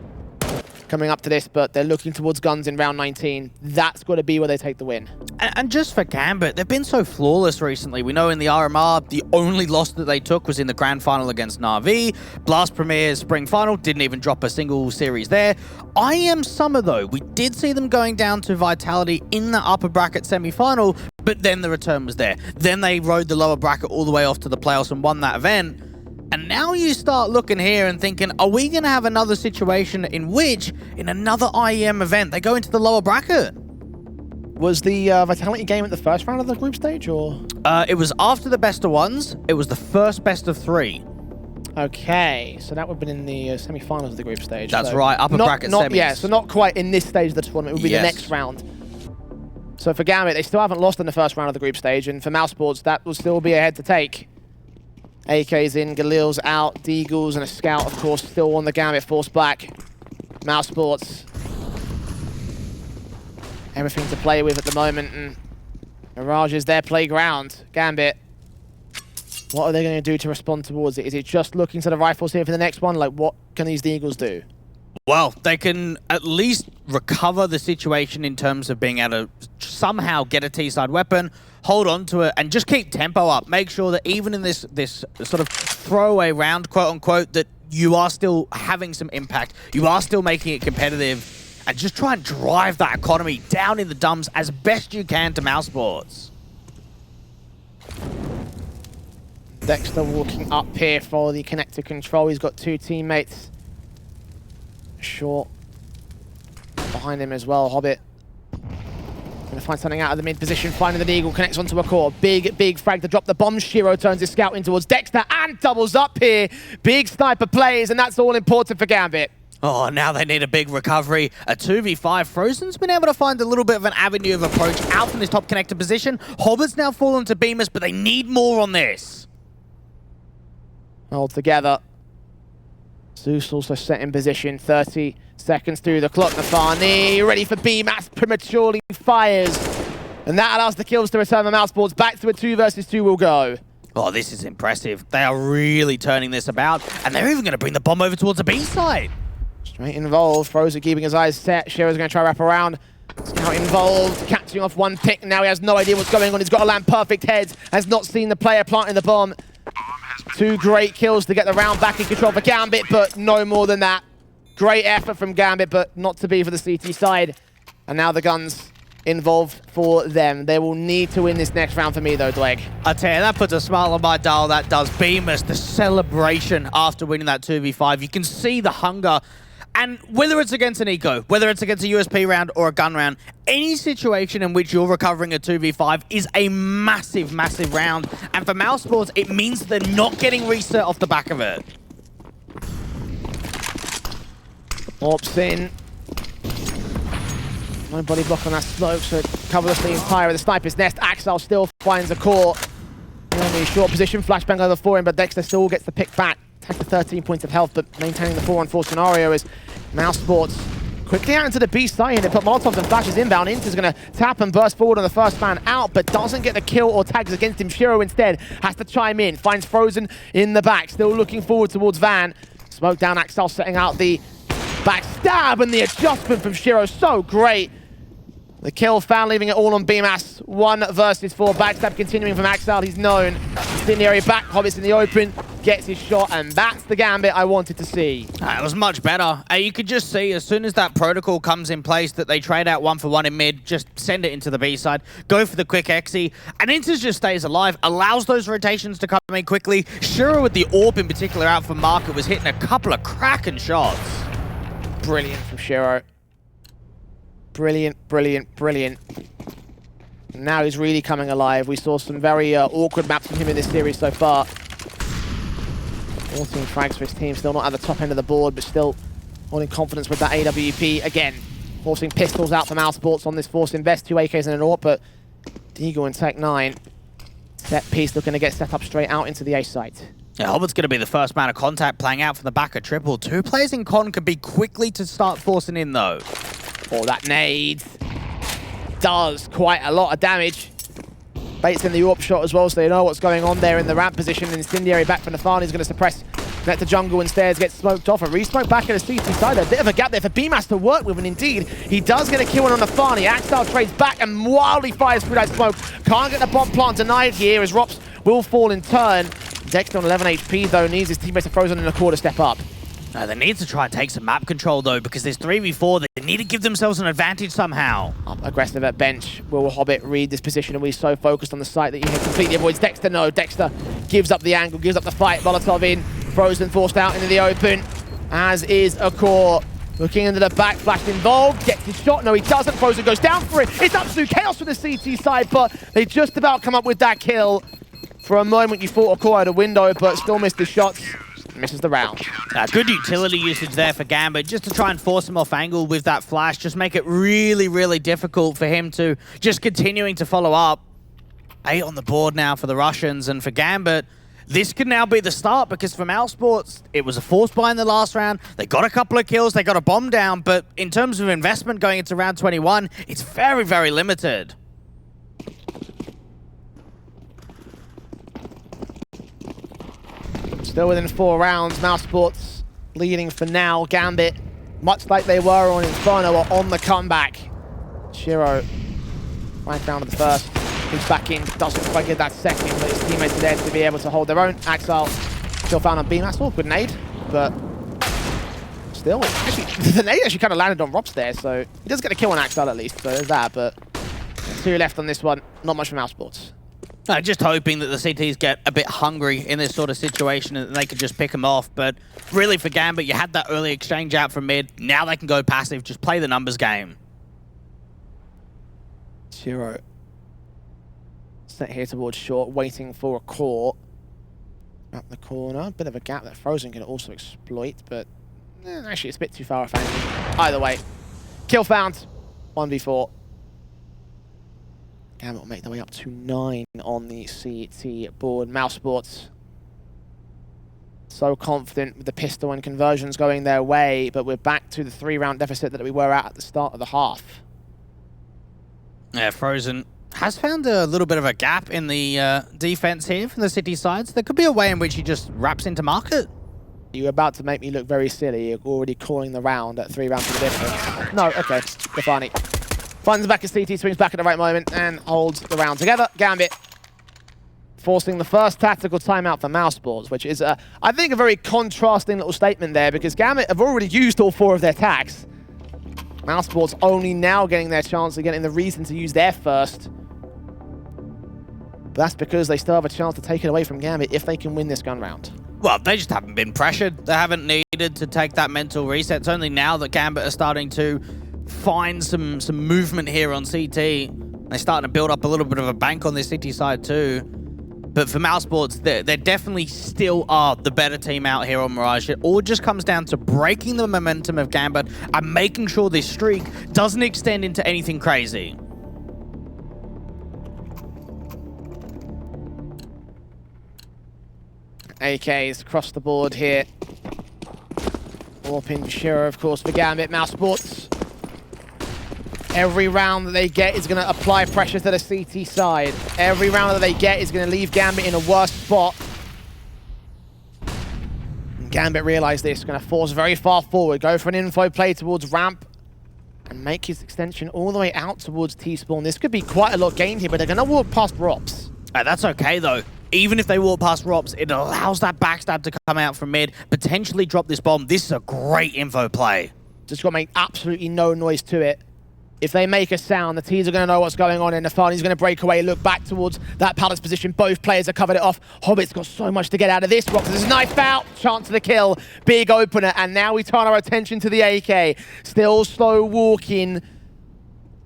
coming up to this, but they're looking towards guns in round 19. That's got to be where they take the win. And just for Gambit, they've been so flawless recently. We know in the RMR, the only loss that they took was in the grand final against Na'Vi. Blast Premier's spring final, didn't even drop a single series there. IEM Summer, though, we did see them going down to Vitality in the upper bracket semi-final, but then the return was there. Then they rode the lower bracket all the way off to the playoffs and won that event. And now you start looking here and thinking, are we going to have another situation in which, in another IEM event, they go into the lower bracket? Was the Vitality game at the first round of the group stage, or? It was after the best of ones. It was the first best of 3. Okay, so that would have been in the semi-finals of the group stage. That's so right, upper bracket semis. Yeah, so not quite in this stage of the tournament. It would be the next round. So for Gambit, they still haven't lost in the first round of the group stage, and for mousesports, that will still be a head to take. AK's in, Galil's out, Deagles and a scout, of course, still on the Gambit, force back. mousesports. Everything to play with at the moment, and Mirage is their playground. Gambit, what are they going to do to respond towards it? Is it just looking to the rifles here for the next one? Like, what can these Deagles do? Well, they can at least recover the situation in terms of being able to somehow get a T-side weapon, hold on to it, and just keep tempo up. Make sure that even in this sort of throwaway round, quote-unquote, that you are still having some impact. You are still making it competitive, and just try and drive that economy down in the dumps as best you can to mousesports. Dexter walking up here for the connector control. He's got 2 teammates. Short behind him as well. Hobbit gonna find something out of the mid position, finding the Eagle, connects onto a core. Big frag to drop the bomb. Shiro turns his scout in towards Dexter and doubles up here. Big sniper plays, and that's all important for Gambit. Oh, now they need a big recovery. A 2v5. Frozen's been able to find a little bit of an avenue of approach out from this top connector position. Hobbit's now fallen to Bemis, but they need more on this. All together. Zeus also set in position, 30 seconds through the clock. Nafany ready for BMAS, prematurely fires. And that allows the kills to return the mousesports. Back to a 2 versus 2 will go. Oh, this is impressive. They are really turning this about, and they're even going to bring the bomb over towards the B side. Straight involved, Frozen keeping his eyes set. Shiro's going to try to wrap around. Scout involved, catching off one pick. Now he has no idea what's going on. He's got to land perfect heads. Has not seen the player planting the bomb. 2 great kills to get the round back in control for Gambit, but no more than that. Great effort from Gambit, but not to be for the CT side. And now the guns involved for them. They will need to win this next round for me, though, Dweg. I tell you, that puts a smile on my dial, that does. Bemis, the celebration after winning that 2v5. You can see the hunger. And whether it's against an eco, whether it's against a USP round or a gun round, any situation in which you're recovering a 2v5 is a massive round. And for mousesports, it means they're not getting reset off the back of it. Orps in. No body block on that smoke, so cover the entire of the sniper's nest. Axel still finds a core. In a short position, flashbang over for him, but Dexter still gets the pick back. Takes the 13 points of health, but maintaining the 4-on-4 scenario is mousesports quickly out into the B side. They put Molotovs and flashes inbound. Interz is going to tap and burst forward on the first man out, but doesn't get the kill or tags against him. Shiro instead has to chime in, finds Frozen in the back, still looking forward towards Van. Smoke down, Axel setting out the backstab, and the adjustment from Shiro so great. The kill, Fan leaving it all on BMAS. 1 versus 4. Backstab continuing from Axel. He's known. He's in the area back. Hobbit's in the open. Gets his shot, and that's the Gambit I wanted to see. It was much better. You could just see as soon as that protocol comes in place that they trade out 1-for-1 in mid, just send it into the B side, go for the quick exi, and Interz just stays alive, allows those rotations to come in quickly. Shiro with the AWP in particular out for market was hitting a couple of cracking shots. Brilliant from Shiro. Brilliant. Now he's really coming alive. We saw some very awkward maps from him in this series so far. 14 frags for his team, still not at the top end of the board, but still holding confidence with that AWP. Again, forcing pistols out for mousesports on this force invest. 2 AKs and an AWP, but Deagle and Tech 9. Set piece looking to get set up straight out into the A site. Yeah, Hobbit's going to be the first man of contact playing out from the back of triple. 2 players in con could be quickly to start forcing in, though. Oh, that nade. does quite a lot of damage. Baits in the AWP shot as well, so they know what's going on there in the ramp position. Incendiary back from nafany is going to suppress. Let the jungle and stairs get smoked off. A re-smoke back at the CT side. A bit of a gap there for bmas to work with, and indeed, he does get a kill on nafany. Axel trades back and wildly fires through that smoke. Can't get the bomb plant denied here as ropz will fall in turn. Dexter on 11 HP though, needs his teammates to frozen in a core to step up. They need to try and take some map control though, because there's 3v4. They need to give themselves an advantage somehow. Up aggressive at bench. Will Hobbit read this position? And we're so focused on the site that he completely avoids Dexter. No, Dexter gives up the angle, gives up the fight. Molotov in, frozen, forced out into the open, as is a core. Looking into the back, flash involved, gets his shot. No, he doesn't. Frozen goes down for it. It's absolute chaos for the CT side, but they just about come up with that kill. For a moment, you thought a core out a window, but still missed his shots. Misses the round. Good utility usage there for Gambit, just to try and force him off angle with that flash. Just make it really, really difficult for him to just continuing to follow up. 8 on the board now for the Russians, and for Gambit, this could now be the start, because for mousesports, it was a force buy in the last round. They got a couple of kills, they got a bomb down, but in terms of investment going into round 21, it's very, very limited. Still within 4 rounds, mousesports leading for now. Gambit, much like they were on Inferno, are on the comeback. Shiro, right down to the first. He's back in, doesn't quite get that second, but his teammates are there to be able to hold their own. Axel still found on bmas, awkward nade, but still, actually, the nade actually kind of landed on ropz there, so he does get a kill on Axel at least, so there's that, but 2 left on this one, not much for mousesports. Just hoping that the CTs get a bit hungry in this sort of situation and they could just pick them off. But really for Gambit, you had that early exchange out from mid. Now they can go passive, just play the numbers game. Shiro set here towards short, waiting for a core. Up the corner, bit of a gap that Frozen can also exploit, but actually it's a bit too far off angle. Either way, kill found, 1v4. Gambit will make their way up to 9 on the CT board. mousesports so confident with the pistol and conversions going their way, but we're back to the 3-round deficit that we were at the start of the half. Yeah, Frozen has found a little bit of a gap in the defense here from the city sides. There could be a way in which he just wraps into market. You're about to make me look very silly. You're already calling the round at 3 rounds of the difference. No, okay, nafany. Finds back as CT, swings back at the right moment, and holds the round together. Gambit forcing the first tactical timeout for mousesports, which is, I think, a very contrasting little statement there, because Gambit have already used all 4 of their attacks. mousesports only now getting their chance of getting the reason to use their first. But that's because they still have a chance to take it away from Gambit if they can win this gun round. Well, they just haven't been pressured. They haven't needed to take that mental reset. It's only now that Gambit are starting to find some movement here on CT. They're starting to build up a little bit of a bank on this CT side too. But for mousesports, they definitely still are the better team out here on Mirage. It all just comes down to breaking the momentum of Gambit and making sure this streak doesn't extend into anything crazy. AKs across the board here. Warping to Shiro, of course, for Gambit. mousesports, every round that they get is going to apply pressure to the CT side. Every round that they get is going to leave Gambit in a worse spot. And Gambit realize this, going to force very far forward, go for an info play towards ramp, and make his extension all the way out towards T-spawn. This could be quite a lot gained here, but they're going to walk past ropz. That's okay, though. Even if they walk past ropz, it allows that backstab to come out from mid, potentially drop this bomb. This is a great info play. Just got to make absolutely no noise to it. If they make a sound, the teams are going to know what's going on, and nafany's going to break away, look back towards that palace position. Both players have covered it off. Hobbit's got so much to get out of this. ropz is knife out, chance of the kill, big opener, and now we turn our attention to the AK. Still slow walking.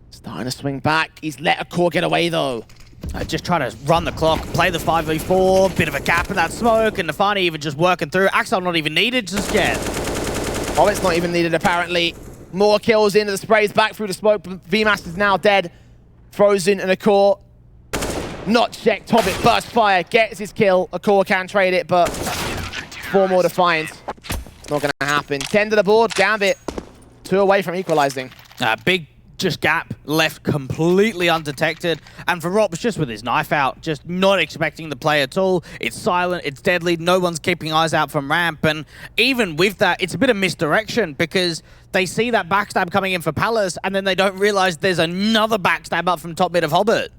Starting to swing back. He's let a core get away, though. Just try to run the clock, play the 5v4, bit of a gap in that smoke, and nafany even just working through. Axel not even needed just yet. Hobbit's not even needed, apparently. More kills into the sprays, back through the smoke. bmas is now dead. Frozen and a core. Not checked. Hobbit burst fire, gets his kill. A core can trade it, but 4 more to find. It's not going to happen. 10 to the board. Gambit 2 away from equalizing. Big just Gap left completely undetected. And for ropz, just with his knife out, just not expecting the play at all. It's silent, it's deadly, no one's keeping eyes out from ramp. And even with that, it's a bit of misdirection because they see that backstab coming in for Palace and then they don't realize there's another backstab up from top mid of Hobbit.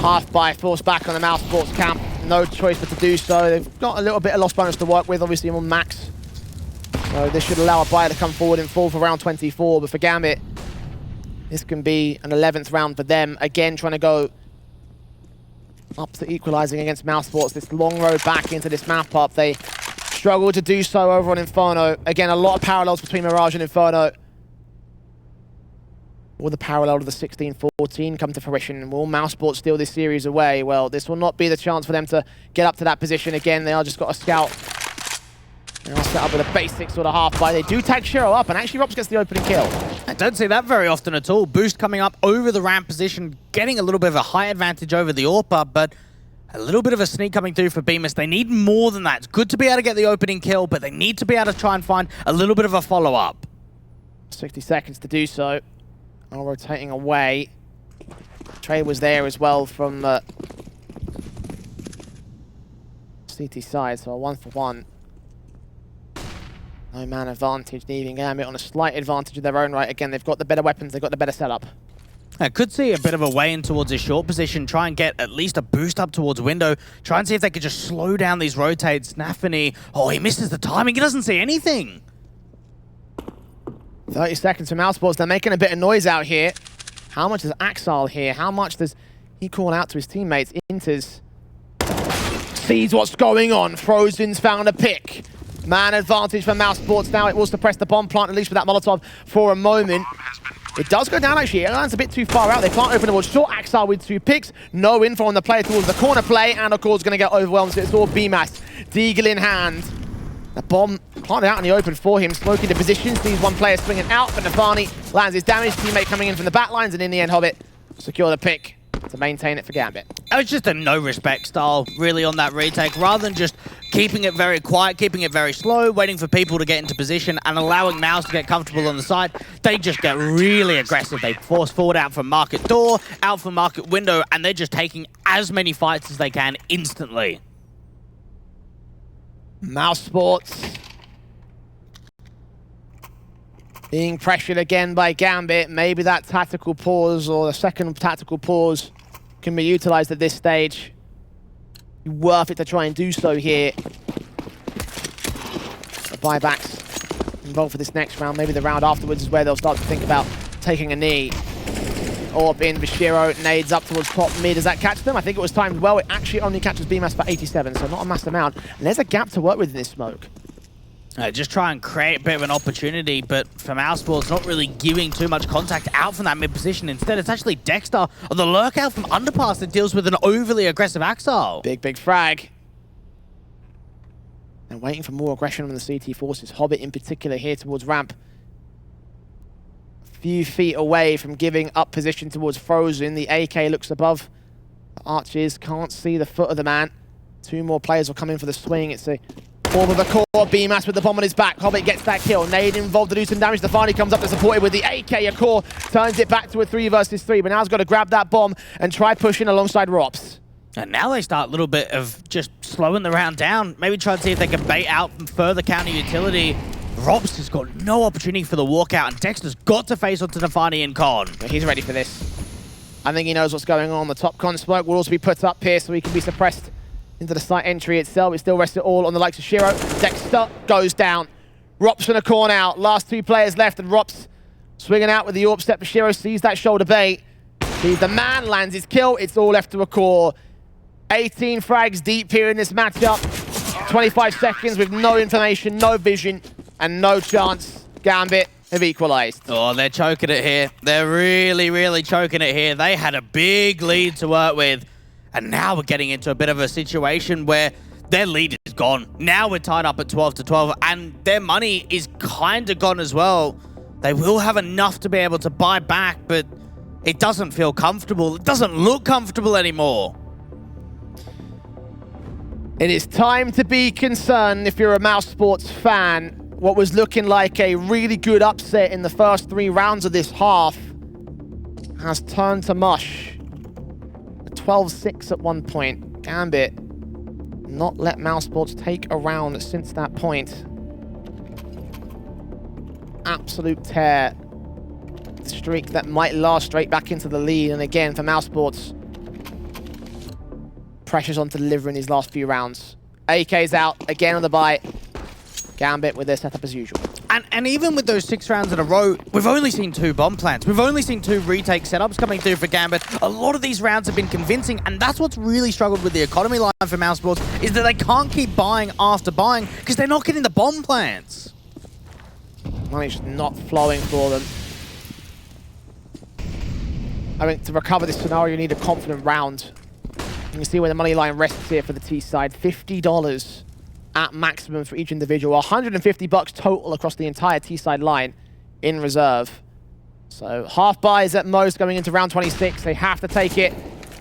Half buy forced back on the mousesports camp. No choice but to do so. They've got a little bit of loss bonus to work with, obviously on max. So this should allow a buyer to come forward in full for round 24. But for Gambit, this can be an 11th round for them. Again, trying to go up to equalizing against mousesports. This long road back into this map up. They struggle to do so over on Inferno. Again, a lot of parallels between Mirage and Inferno. Will the parallel to the 16-14 come to fruition? Will mousesports steal this series away? Well, this will not be the chance for them to get up to that position again. They are just got a scout. They're set up with a basic sort of half buy. They do tag Shiro up, and actually ropz gets the opening kill. I don't see that very often at all. Boost coming up over the ramp position, getting a little bit of a high advantage over the AWP, but a little bit of a sneak coming through for bemis. They need more than that. It's good to be able to get the opening kill, but they need to be able to try and find a little bit of a follow-up. 60 seconds to do so. All rotating away. Trade was there as well from CT side, so a 1-for-1. No man advantage, leaving Gambit on a slight advantage of their own right. Again, they've got the better weapons, they've got the better setup. I could see a bit of a way in towards his short position, try and get at least a boost up towards window, try and see if they could just slow down these rotates. nafany, oh, he misses the timing, he doesn't see anything. 30 seconds for mousesports, they're making a bit of noise out here. How much is Axile here? How much does he call out to his teammates? interz sees what's going on. Frozen's found a pick. Man advantage for mousesports now. It will suppress the bomb plant, at least with that Molotov for a moment. It does go down, actually. It lands a bit too far out. They can't open the wall. Short Axile with 2 picks. No info on the player towards the corner play, and of course, going to get overwhelmed, so it's all BMAS. Deagle in hand. The bomb planted out in the open for him. Smoke into position. Sees one player swinging out, but nafany lands his damage. Teammate coming in from the back lines, and in the end, Hobbit secure the pick to maintain it for Gambit. It was just a no-respect style, really, on that retake. Rather than just keeping it very quiet, keeping it very slow, waiting for people to get into position and allowing Mouse to get comfortable on the side, they just get really aggressive. They force forward out from market door, out from market window, and they're just taking as many fights as they can instantly. mousesports being pressured again by Gambit. Maybe that tactical pause or the second tactical pause can be utilized at this stage. Worth it to try and do so here. The buybacks involved for this next round. Maybe the round afterwards is where they'll start to think about taking a knee. Orb in, Bashiro nades up towards top mid. Does that catch them? I think it was timed well. It actually only catches BMAS for 87, so not a massive amount. And there's a gap to work with in this smoke. Just try and create a bit of an opportunity, but for mousesports, not really giving too much contact out from that mid position. Instead, it's actually Dexter on the lurk out from underpass that deals with an overly aggressive Axile. Big frag. And waiting for more aggression from the CT forces. Hobbit in particular here towards ramp. A few feet away from giving up position towards Frozen. The AK looks above the arches. Can't see the foot of the man. 2 more players will come in for the swing. It's a Orb of the core, BMAS with the bomb on his back. Hobbit gets that kill. Nade involved to do some damage. nafany comes up to support it with the AK. A core turns it back to a 3 versus 3, but now he's got to grab that bomb and try pushing alongside ropz. And now they start a little bit of just slowing the round down. Maybe try and see if they can bait out from further counter utility. ropz has got no opportunity for the walkout, and Dexter's got to face onto nafany and Con. He's ready for this. I think he knows what's going on. The top con smoke will also be put up here so he can be suppressed into the site entry itself. It still rests it all on the likes of Shiro. Dexter goes down. ropz in a corner out. Last 2 players left, and ropz swinging out with the AWP step. Shiro sees that shoulder bait. Sees the man, lands his kill. It's all left to a core. 18 frags deep here in this matchup. 25 seconds with no information, no vision, and no chance. Gambit have equalized. Oh, they're choking it here. They're really choking it here. They had a big lead to work with. And now we're getting into a bit of a situation where their lead is gone. Now we're tied up at 12-12, and their money is kind of gone as well. They will have enough to be able to buy back, but it doesn't feel comfortable. It doesn't look comfortable anymore. It is time to be concerned if you're a mousesports fan. what was looking like a really good upset in the first 3 rounds of this half has turned to mush. A 12-6 at one point. Gambit not let mousesports take a round since that point. Absolute tear. The streak that might last straight back into the lead. And again, for mousesports, pressure's on to delivering these last few rounds. AK's out, again on the bite. Gambit with their setup as usual. And even with those 6 rounds in a row, we've only seen 2 bomb plants. We've only seen 2 retake setups coming through for Gambit. A lot of these rounds have been convincing, and that's what's really struggled with the economy line for mousesports, is that they can't keep buying after buying because they're not getting the bomb plants. Money's just not flowing for them. I think to recover this scenario, you need a confident round. You can see where the money line rests here for the T side. $50 at maximum for each individual. $150 total across the entire T side line in reserve. So half buys at most going into round 26. They have to take it.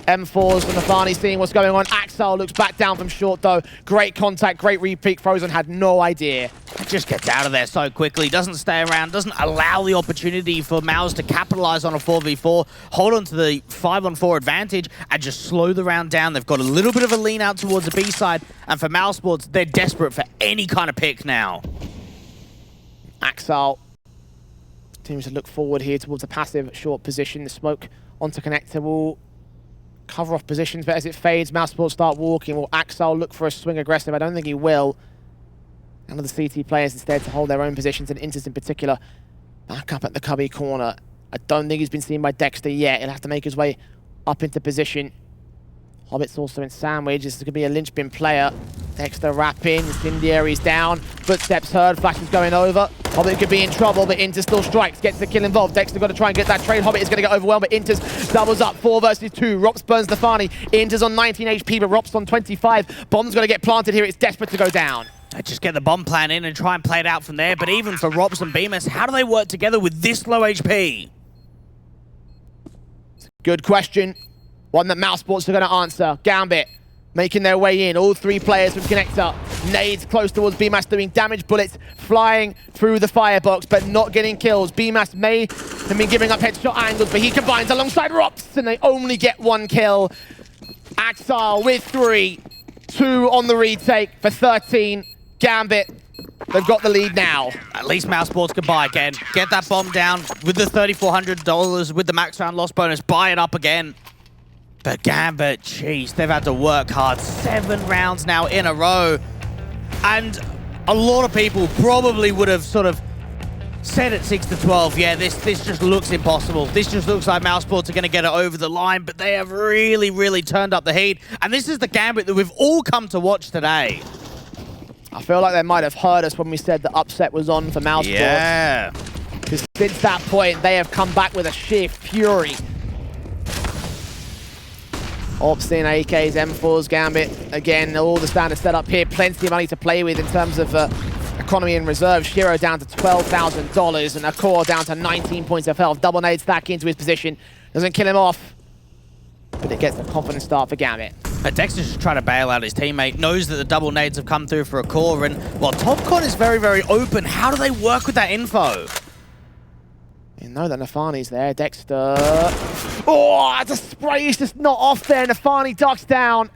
M4s from nafany seeing what's going on. Axel looks back down from short though. Great contact, great repeat. Frozen had no idea. Just gets out of there so quickly, doesn't stay around, doesn't allow the opportunity for Mouse to capitalize on a 4v4, hold on to the 5-on-4 advantage, and just slow the round down. They've got a little bit of a lean out towards the B side, and for mousesports, they're desperate for any kind of pick now. Axel continues to look forward here towards a passive short position. The smoke onto connector will cover off positions, but as it fades, mousesports start walking. Will Axel look for a swing aggressive? I don't think he will. And the CT players instead to hold their own positions, and interz in particular back up at the cubby corner. I don't think he's been seen by Dexter yet. He'll have to make his way up into position. Hobbit's also in sandwich. This is going to be a linchpin player. Dexter wrapping, incendiary's down. Footsteps heard, flashes going over. Hobbit could be in trouble, but interz still strikes, gets the kill involved. Dexter got to try and get that trade. Hobbit is going to get overwhelmed, but interz doubles up. 4 versus 2. ropz burns nafany. interz on 19 HP, but ropz on 25. Bomb's going to get planted here. It's desperate to go down. They just get the bomb plan in and try and play it out from there, but even for ropz and bemis, how do they work together with this low HP? Good question. One that mousesports are going to answer. Gambit making their way in. All 3 players from connector. Nades close towards bemis, doing damage. Bullets flying through the firebox, but not getting kills. bemis may have been giving up headshot angles, but he combines alongside ropz, and they only get 1 kill. Axel with 3. 2 on the retake for 13. Gambit, they've got the lead now. At least mousesports can buy again. Get that bomb down with the $3,400 with the max round loss bonus. Buy it up again. But Gambit, jeez, they've had to work hard. 7 rounds now in a row. And a lot of people probably would have sort of said at 6-12, yeah, this just looks impossible. This just looks like mousesports are going to get it over the line, but they have really, really turned up the heat. And this is the Gambit that we've all come to watch today. I feel like they might have heard us when we said the upset was on for mousesports. Yeah. Because since that point, they have come back with a sheer fury. Obscene AKs, M4s, Gambit. Again, all the standard setup here. Plenty of money to play with in terms of economy and reserve. Shiro down to $12,000 and Akor down to 19 points of health. Double nade stack into his position. Doesn't kill him off, but it gets a confident start for Gambit. Dexter's just trying to bail out his teammate, knows that the double nades have come through for Akor, and while TopCon is very, very open, how do they work with that info? You know that nafany's there. Dexter. Oh, the spray is just not off there. nafany ducks down.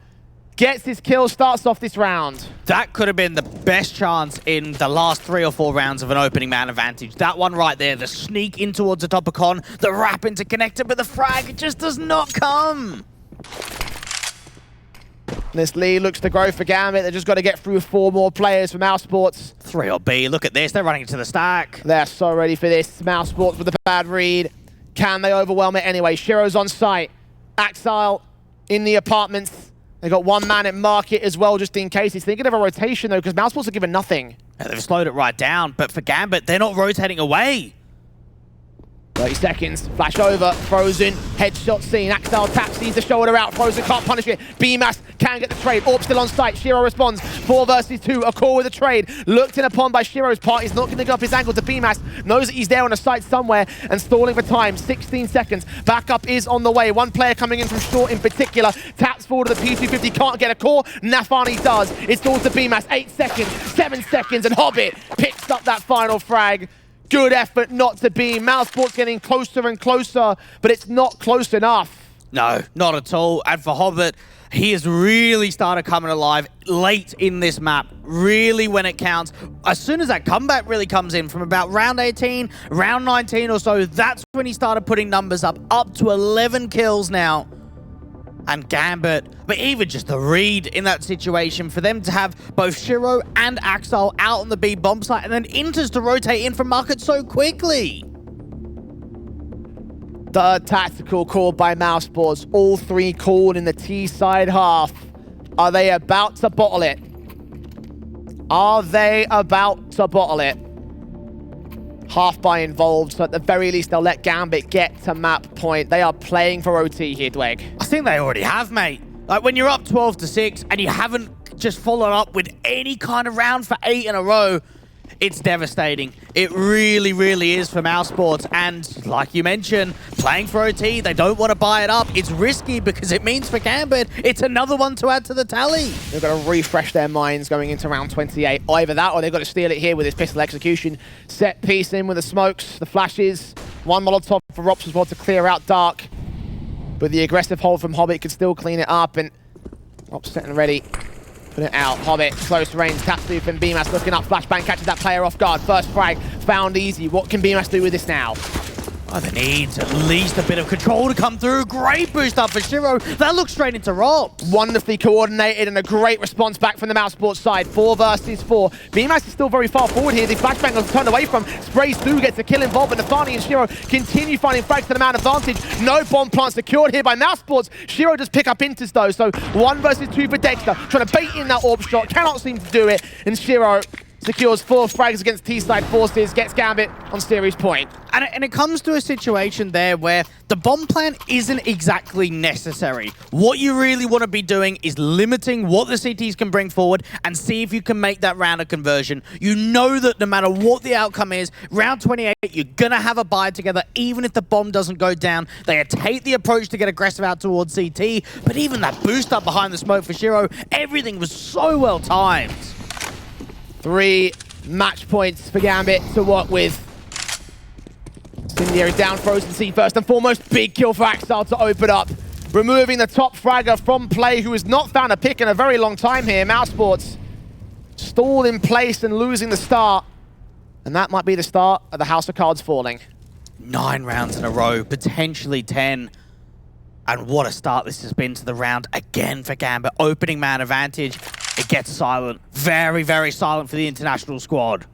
Gets his kill, starts off this round. That could have been the best chance in the last 3 or 4 rounds of an opening man advantage. That one right there, the sneak in towards the top of con, the wrap into connector, but the frag just does not come. This lead looks to grow for Gambit. They've just got to get through 4 more players for mousesports. 3 or B, look at this, they're running into the stack. They're so ready for this. mousesports with a bad read. Can they overwhelm it anyway? Shiro's on site. Axel in the apartments. They got 1 man at market as well, just in case. He's thinking of a rotation, though, because mousesports are given nothing. They've slowed it right down, but for Gambit, they're not rotating away. 30 seconds, flash over, Frozen, headshot seen, Axel taps, sees the shoulder out, Frozen can't punish it, BMAS can get the trade, ropz still on site, Shiro responds, 4 versus 2, a call with a trade, looked in upon by Shiro's part, he's not going to go up his angle to BMAS, knows that he's there on a site somewhere, and stalling for time, 16 seconds, backup is on the way, one player coming in from short in particular, taps forward to the P250, can't get a call, nafany does, it's all to BMAS, 8 seconds, 7 seconds, and Hobbit picks up that final frag. Good effort not to be. mousesports getting closer and closer, but it's not close enough. No, not at all. And for Hobbit, he has really started coming alive late in this map, really when it counts. As soon as that comeback really comes in from about round 18, round 19 or so, that's when he started putting numbers up to 11 kills now. And Gambit, but even just the read in that situation for them to have both Shiro and Axel out on the B bomb site and then interz to rotate in from market so quickly. The tactical call by mousesports, all 3 called in the T side half. Are they about to bottle it? Are they about to bottle it? Half buy involved, so at the very least they'll let Gambit get to map point. They are playing for OT here, Dweg. I think they already have, mate. Like when you're up 12-6 and you haven't just followed up with any kind of round for 8 in a row, it's devastating. It really, really is for mousesports. And like you mentioned, playing for OT, they don't want to buy it up. It's risky because it means for Gambit, it's another one to add to the tally. They've got to refresh their minds going into round 28. Either that or they've got to steal it here with his pistol execution. Set piece in with the smokes, the flashes. One Molotov for ropz as well to clear out Dark. But the aggressive hold from Hobbit could still clean it up. And ropz setting ready. Put it out. Hobbit, close range, taps through from BMAS, looking up, flashbang, catches that player off guard. First frag, found easy. What can BMAS do with this now? Oh, they need at least a bit of control to come through. Great boost up for Shiro. That looks straight into ropz. Wonderfully coordinated and a great response back from the mousesports side. 4 versus 4. BMAS is still very far forward here. The flashbang was turned away from. Sprays through, gets a kill involved, but nafany and Shiro continue finding frags to the man advantage. No bomb plant secured here by mousesports. Shiro does pick up interz though, so 1 versus 2 for Dexter. Trying to bait in that orb shot, cannot seem to do it, and Shiro secures 4 frags against T-side forces, gets Gambit on series point. And it comes to a situation there where the bomb plan isn't exactly necessary. What you really want to be doing is limiting what the CTs can bring forward and see if you can make that round a conversion. You know that no matter what the outcome is, round 28, you're going to have a buy together, even if the bomb doesn't go down. They take the approach to get aggressive out towards CT, but even that boost up behind the smoke for Shiro, everything was so well timed. 3 match points for Gambit to work with. Incendiary down, Frozen C first and foremost. Big kill for Axel to open up. Removing the top fragger from play, who has not found a pick in a very long time here. mousesports stalled in place and losing the start. And that might be the start of the House of Cards falling. 9 rounds in a row, potentially 10. And what a start this has been to the round again for Gambit. Opening man advantage. It gets silent. Very, very silent for the international squad.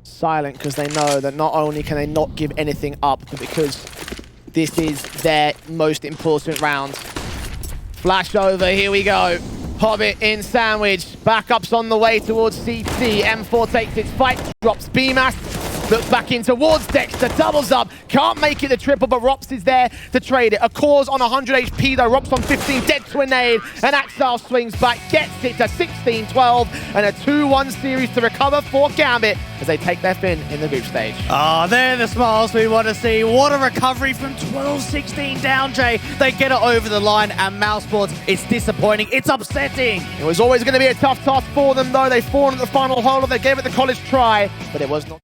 Silent because they know that not only can they not give anything up, but because this is their most important round. Flash over, here we go. Hobbit in sandwich. Backups on the way towards CT. M4 takes its fight, drops BMAS. Looks back in towards Dexter, doubles up, can't make it the triple, but ropz is there to trade it. A cause on 100 HP though, ropz on 15, dead to a nade, and Axel swings back, gets it to 16-12, and a 2-1 series to recover for Gambit as they take their fin in the group stage. Oh, they're the smiles we want to see. What a recovery from 12-16 down, Jay. They get it over the line, and mousesports, it's disappointing, it's upsetting. It was always going to be a tough task for them though. They fought at the final hole, they gave it the college try, but it was not.